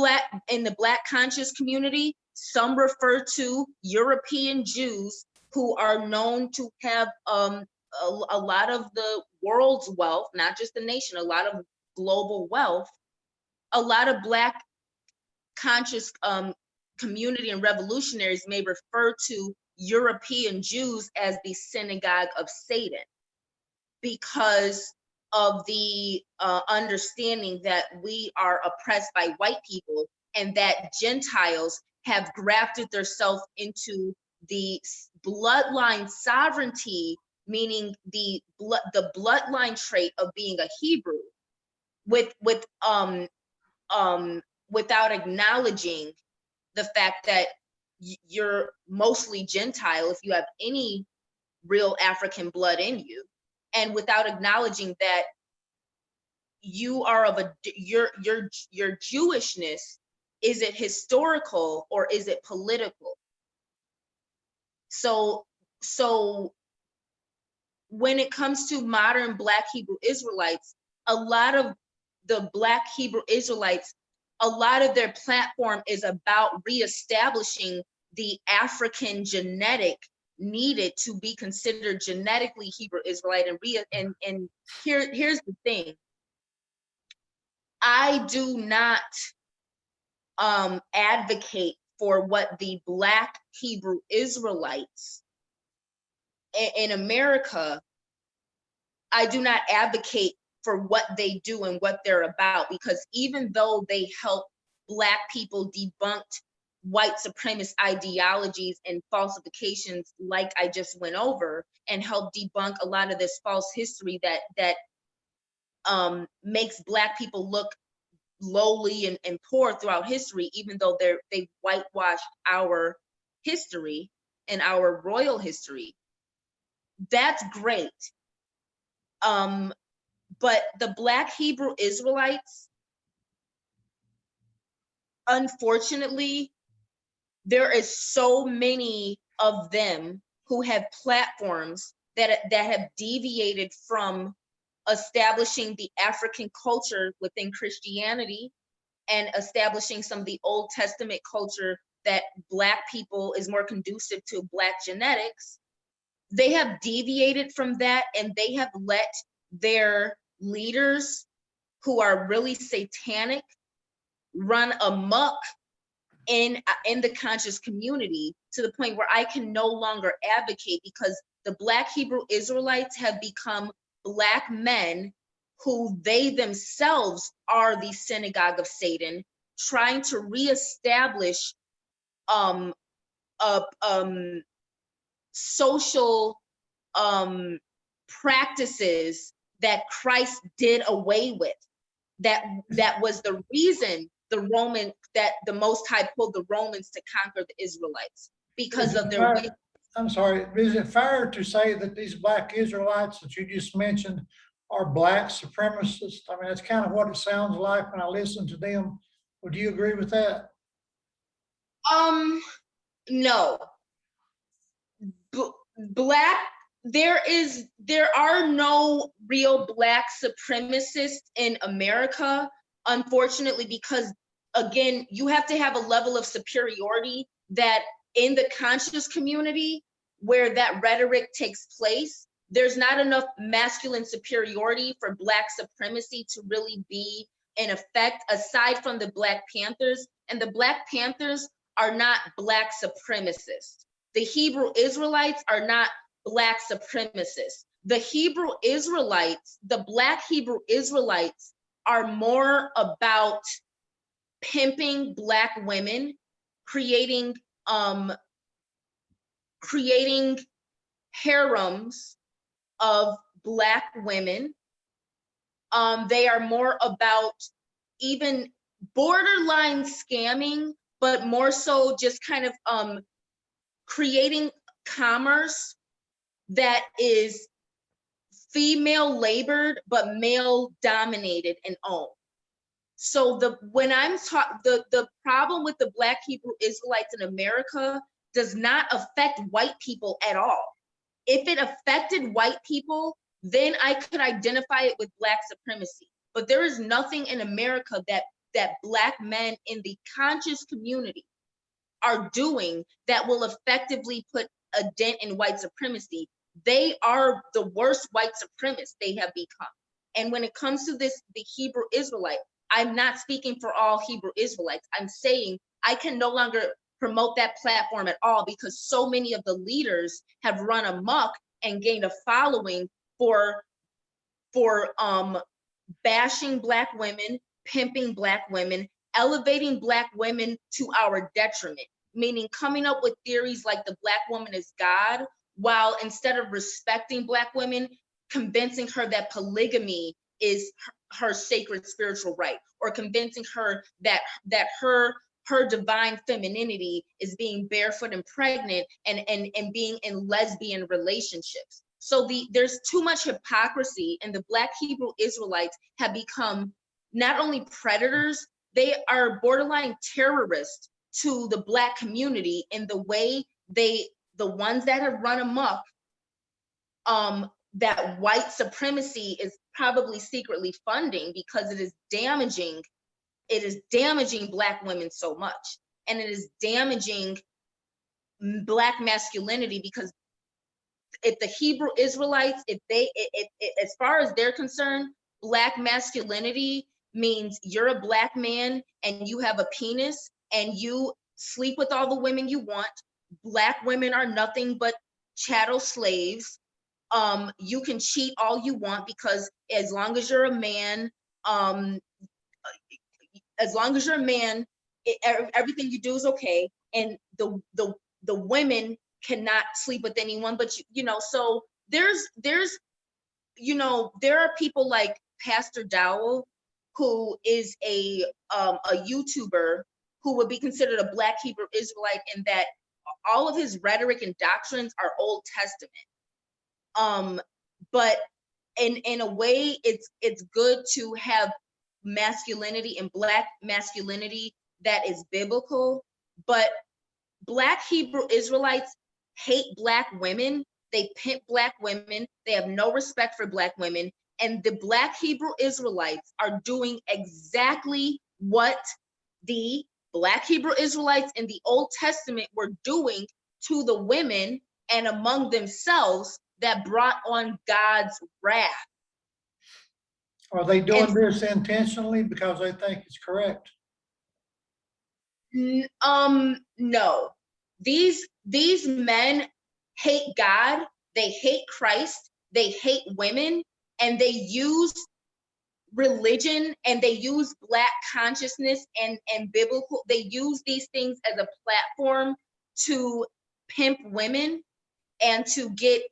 in the Black conscious community, some refer to European Jews who are known to have a lot of the world's wealth, not just the nation, a lot of global wealth. A lot of Black conscious community and revolutionaries may refer to European Jews as the synagogue of Satan, because of the understanding that we are oppressed by white people, and that Gentiles have grafted themselves into the bloodline sovereignty, meaning the bloodline trait of being a Hebrew, without acknowledging the fact that you're mostly Gentile if you have any real African blood in you, and without acknowledging that you are of your Jewishness, is it historical or is it political? So when it comes to modern Black Hebrew Israelites, a lot of the Black Hebrew Israelites, a lot of their platform is about reestablishing the African genetic needed to be considered genetically Hebrew Israelite. And here's the thing. I do not advocate for what the Black Hebrew Israelites in America, I do not advocate for what they do and what they're about, because even though they help Black people debunk white supremacist ideologies and falsifications like I just went over, and help debunk a lot of this false history that makes Black people look lowly and poor throughout history, even though they've whitewashed our history and our royal history. That's great. But the Black Hebrew Israelites, unfortunately, there is so many of them who have platforms that have deviated from establishing the African culture within Christianity and establishing some of the Old Testament culture that Black people is more conducive to Black genetics. They have deviated from that, and they have let their leaders who are really satanic run amok in the conscious community, to the point where I can no longer advocate, because the Black Hebrew Israelites have become Black men who they themselves are the synagogue of Satan, trying to reestablish social practices that Christ did away with. That was the reason the Most High pulled the Romans to conquer the Israelites, because of their way. I'm sorry, is it fair to say that these Black Israelites that you just mentioned are Black supremacists? I mean, that's kind of what it sounds like when I listen to them. Would you agree with that? No. There are no real Black supremacists in America, unfortunately, because again, you have to have a level of superiority that in the conscious community where that rhetoric takes place, there's not enough masculine superiority for Black supremacy to really be in effect, aside from the Black Panthers. And the Black Panthers are not Black supremacists. The Hebrew Israelites are not Black supremacists. The Hebrew Israelites, the Black Hebrew Israelites, are more about pimping Black women, creating harems of Black women. They are more about even borderline scamming, but more so just kind of creating commerce that is female labored but male dominated and owned. So the problem with the Black Hebrew Israelites in America does not affect white people at all. If it affected white people, then I could identify it with Black supremacy. But there is nothing in America that Black men in the conscious community are doing that will effectively put a dent in white supremacy. They are the worst white supremacists they have become. And when it comes to the Hebrew Israelite, I'm not speaking for all Hebrew Israelites. I'm saying I can no longer promote that platform at all because so many of the leaders have run amok and gained a following for bashing Black women, pimping Black women, elevating Black women to our detriment, meaning coming up with theories like the Black woman is God, while instead of respecting Black women, convincing her that polygamy is her sacred spiritual right, or convincing her that her divine femininity is being barefoot and pregnant and being in lesbian relationships. So there's too much hypocrisy, and the Black Hebrew Israelites have become not only predators, they are borderline terrorists to the Black community in the way the ones that have run amok, that white supremacy is probably secretly funding, because it is damaging Black women so much, and it is damaging Black masculinity, because if the Hebrew Israelites, as far as they're concerned, Black masculinity means you're a Black man and you have a penis and you sleep with all the women you want. Black women are nothing but chattel slaves. You can cheat all you want, because as long as you're a man, everything you do is okay. And the women cannot sleep with anyone but you know. So there's there are people like Pastor Dowell, who is a YouTuber, who would be considered a Black Hebrew Israelite, in that all of his rhetoric and doctrines are Old Testament. But in a way, it's good to have masculinity and Black masculinity that is biblical. But Black Hebrew Israelites hate Black women. They pimp Black women. They have no respect for Black women. And the Black Hebrew Israelites are doing exactly what the Black Hebrew Israelites in the Old Testament were doing to the women and among themselves, that brought on God's wrath. Are they doing this intentionally because they think it's correct? No. These men hate God, they hate Christ, they hate women, and they use religion and they use Black consciousness and biblical, they use these things as a platform to pimp women and to get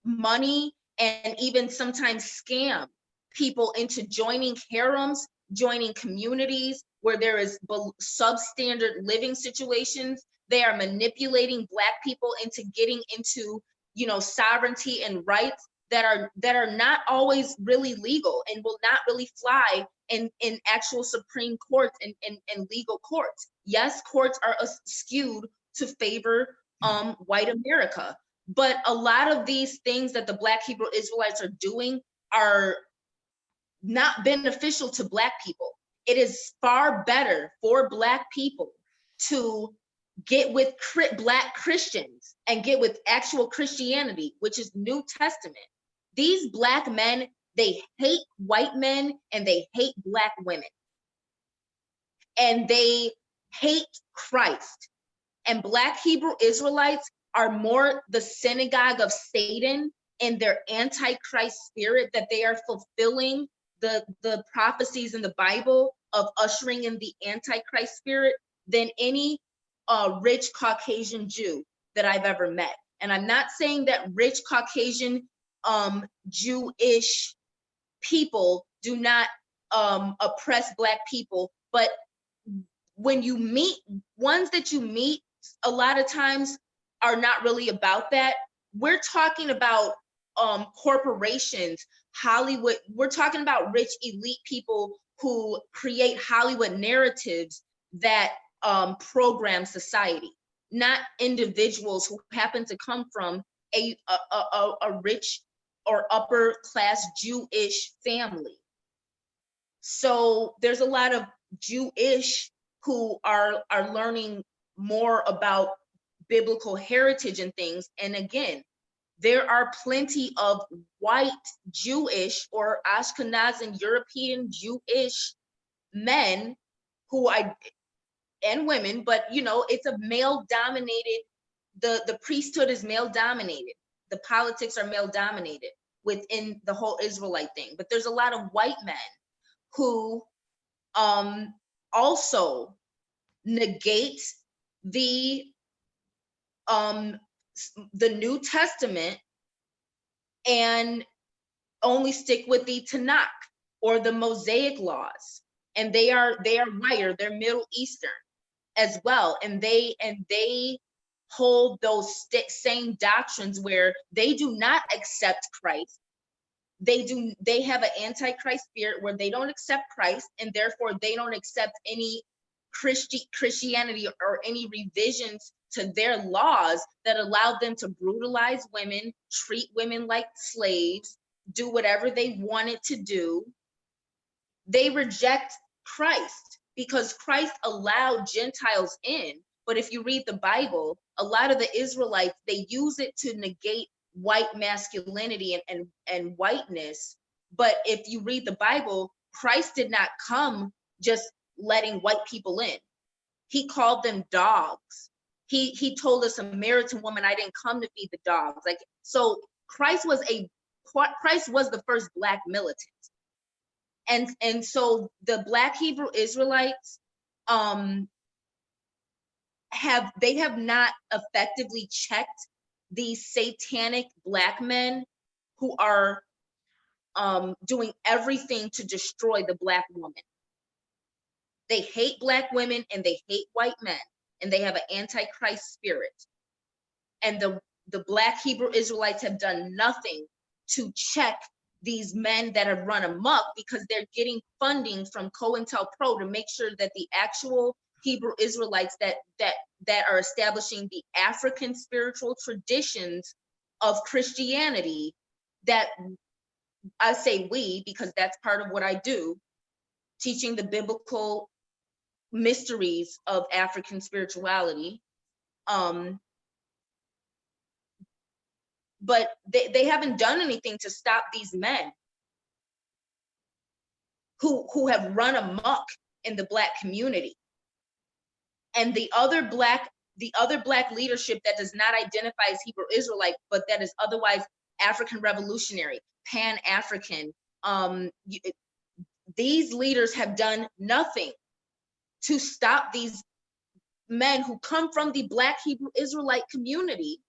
money, and even sometimes scam people into joining harems, joining communities where there is substandard living situations. They are manipulating Black people into getting into, sovereignty and rights that are not always really legal and will not really fly in actual Supreme Courts and legal courts. Yes, courts are skewed to favor white America, but a lot of these things that the Black Hebrew Israelites are doing are not beneficial to Black people. It is far better for Black people to get with Black Christians and get with actual Christianity, which is New Testament. These Black men, they hate white men and they hate Black women. And they hate Christ. And Black Hebrew Israelites are more the synagogue of Satan in their antichrist spirit, that they are fulfilling the prophecies in the Bible of ushering in the antichrist spirit, than any rich Caucasian Jew that I've ever met. And I'm not saying that rich Caucasian Jewish people do not oppress Black people, but when you meet ones that you meet, a lot of times are not really about that. We're talking about corporations, Hollywood. We're talking about rich elite people who create Hollywood narratives that program society, not individuals who happen to come from a rich or upper class Jewish family. So there's a lot of Jewish who are learning more about biblical heritage and things. And again, there are plenty of white Jewish or Ashkenaz and European Jewish men and women, but it's a male dominated, the priesthood is male dominated. The politics are male dominated within the whole Israelite thing. But there's a lot of white men who also negate the New Testament and only stick with the Tanakh or the Mosaic laws. And they are whiter, they're Middle Eastern as well. And they hold those same doctrines where they do not accept Christ. They have an antichrist spirit where they don't accept Christ, and therefore they don't accept any Christianity or any revisions to their laws that allow them to brutalize women, treat women like slaves, do whatever they wanted to do. They reject Christ because Christ allowed Gentiles in. But if you read the Bible, a lot of the Israelites, they use it to negate white masculinity and whiteness. But if you read the Bible, Christ did not come just letting white people in. He called them dogs. He told a Samaritan woman, I didn't come to feed the dogs. Like, so Christ was the first Black militant. And so the Black Hebrew Israelites have not effectively checked these satanic Black men who are doing everything to destroy the Black woman. They hate Black women and they hate white men, and they have an antichrist spirit. And the Black Hebrew Israelites have done nothing to check these men that have run amok, because they're getting funding from COINTELPRO to make sure that the actual Hebrew Israelites that are establishing the African spiritual traditions of Christianity, that I say we, because that's part of what I do, teaching the biblical mysteries of African spirituality. But they haven't done anything to stop these men who have run amok in the Black community. And the other Black leadership that does not identify as Hebrew Israelite, but that is otherwise African revolutionary, Pan-African, these leaders have done nothing to stop these men who come from the Black Hebrew Israelite community,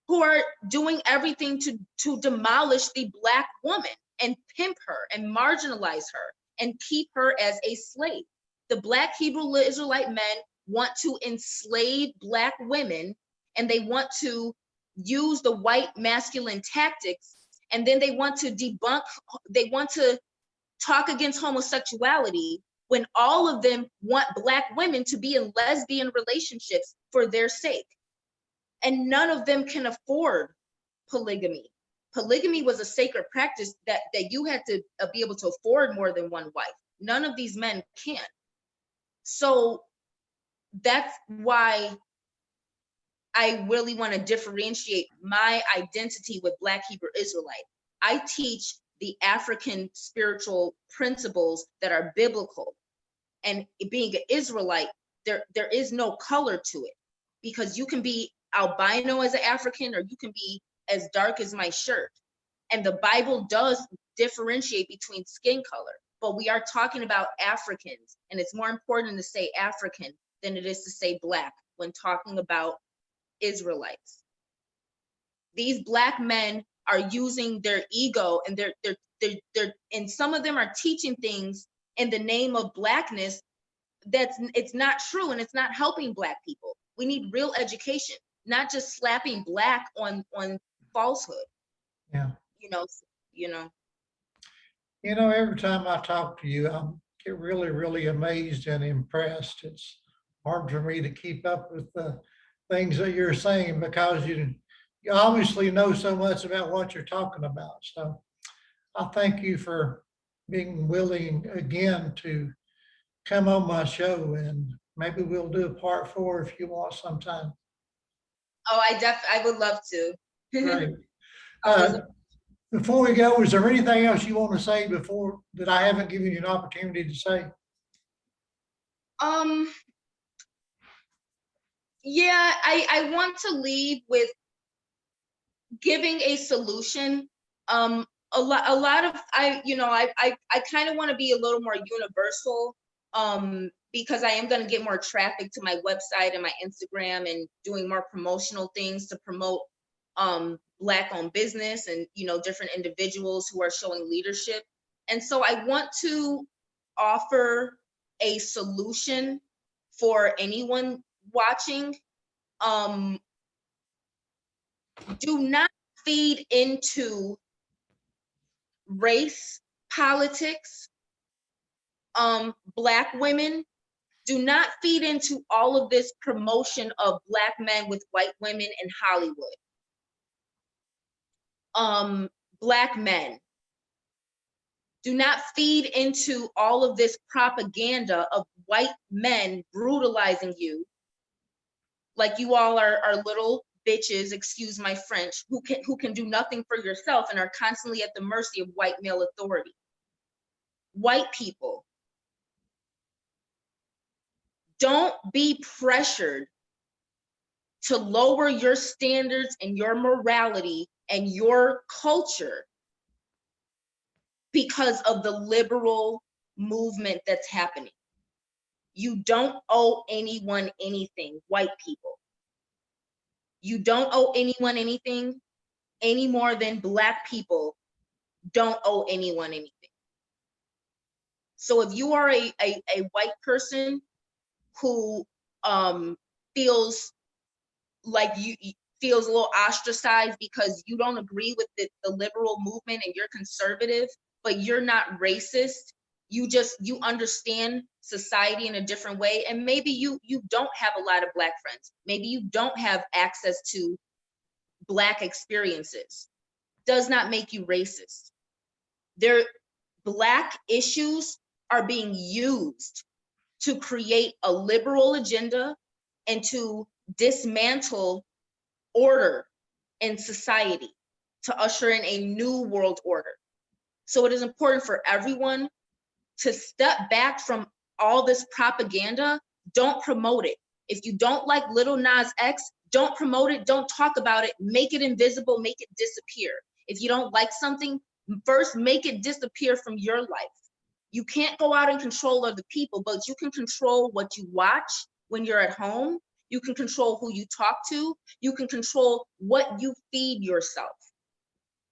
who are doing everything to demolish the Black woman and pimp her and marginalize her and keep her as a slave. The Black Hebrew Israelite men want to enslave Black women, and they want to use the white masculine tactics, and then they want to talk against homosexuality when all of them want Black women to be in lesbian relationships for their sake. And none of them can afford polygamy. Polygamy was a sacred practice that you had to be able to afford more than one wife. None of these men can. So that's why I really want to differentiate my identity with Black Hebrew Israelite. I teach the African spiritual principles that are biblical. And being an Israelite, there is no color to it, because you can be albino as an African, or you can be as dark as my shirt. And the Bible does differentiate between skin color, but we are talking about Africans, and it's more important to say African than it is to say Black when talking about Israelites. These Black men are using their ego, and they're and some of them are teaching things in the name of Blackness it's not true, and it's not helping Black people. We need real education, not just slapping Black on falsehood. Yeah. You know. Every time I talk to you, I get really, really amazed and impressed. It's hard for me to keep up with the things that you're saying, because you obviously know so much about what you're talking about. So I thank you for being willing again to come on my show, and maybe we'll do a part 4 if you want sometime. Oh, I would love to. Great. Before we go, is there anything else you want to say before that I haven't given you an opportunity to say? Yeah, I want to leave with giving a solution. A lot of I kind of want to be a little more universal, because I am going to get more traffic to my website and my Instagram and doing more promotional things to promote Black-owned business and different individuals who are showing leadership. And so I want to offer a solution for anyone watching. Do not feed into race politics. Black women, do not feed into all of this promotion of Black men with white women in Hollywood. Black men, do not feed into all of this propaganda of white men brutalizing you, like you all are little bitches, excuse my French, who can do nothing for yourself and are constantly at the mercy of white male authority. White people, don't be pressured to lower your standards and your morality and your culture because of the liberal movement that's happening. You don't owe anyone anything, white people. You don't owe anyone anything any more than Black people don't owe anyone anything. So if you are a white person who feels like you feels a little ostracized because you don't agree with the liberal movement and you're conservative, but you're not racist, you understand society in a different way, and maybe you don't have a lot of Black friends, maybe you don't have access to Black experiences, does not make you racist. Black issues are being used to create a liberal agenda and to dismantle order in society, to usher in a new world order. So it is important for everyone to step back from all this propaganda. Don't promote it. If you don't like Lil Nas X, don't promote it, don't talk about it, make it invisible, make it disappear. If you don't like something, first make it disappear from your life. You can't go out and control other people, but you can control what you watch when you're at home. You can control who you talk to. You can control what you feed yourself.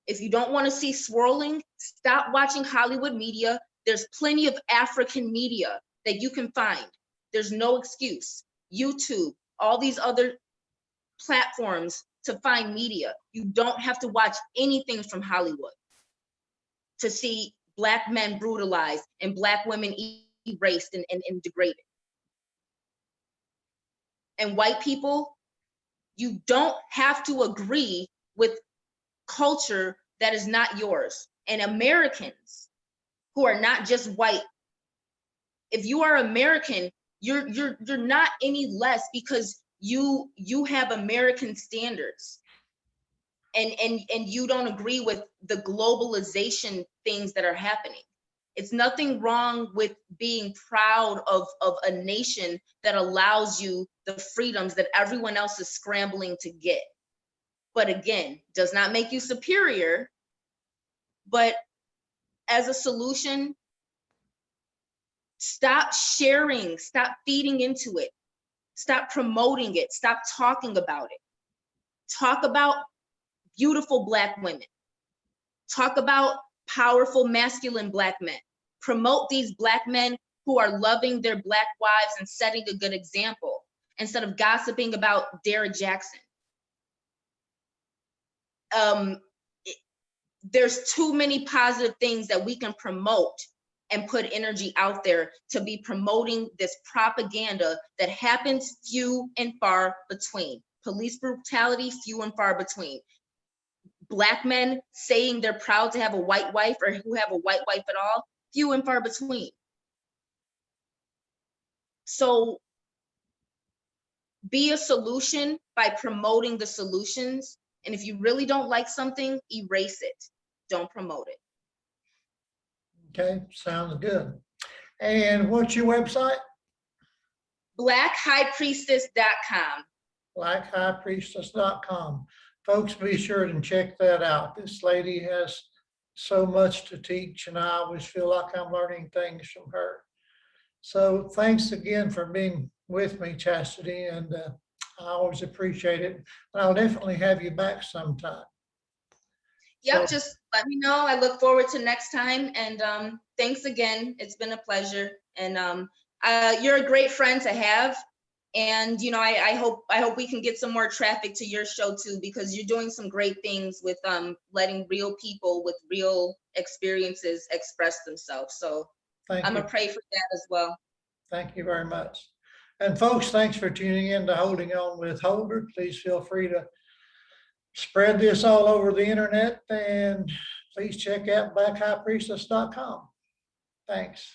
If you don't want to see swirling, stop watching Hollywood media. There's plenty of African media that you can find. There's no excuse. YouTube, all these other platforms to find media. You don't have to watch anything from Hollywood to see Black men brutalized and Black women erased and degraded. And white people, you don't have to agree with culture that is not yours. And Americans who are not just white, if you are American, you're not any less because you have American standards and you don't agree with the globalization things that are happening. It's nothing wrong with being proud of a nation that allows you the freedoms that everyone else is scrambling to get. But again, does not make you superior. But as a solution, stop sharing, stop feeding into it, stop promoting it, stop talking about it. Talk about beautiful Black women. Talk about powerful masculine Black men. Promote these Black men who are loving their Black wives and setting a good example instead of gossiping about Derrick Jackson. There's too many positive things that we can promote and put energy out there to be promoting this propaganda that happens few and far between. Police brutality, few and far between. Black men saying they're proud to have a white wife or who have a white wife at all, few and far between. So be a solution by promoting the solutions. And if you really don't like something, erase it. don't promote it. Okay, sounds good. And what's your website? BlackHighPriestess.com. BlackHighPriestess.com. Folks, be sure and check that out. This lady has so much to teach, and I always feel like I'm learning things from her. So thanks again for being with me, Chastity, and I always appreciate it. And I'll definitely have you back sometime. Yep, So, just let me know. I look forward to next time. And thanks again. It's been a pleasure. And you're a great friend to have. And you know, I hope we can get some more traffic to your show too, because you're doing some great things with letting real people with real experiences express themselves. So I'm gonna pray for that as well. Thank you very much. And folks, thanks for tuning in to Holding On with Holder. Please feel free to spread this all over the internet, and please check out BlackHighPriestess.com. Thanks.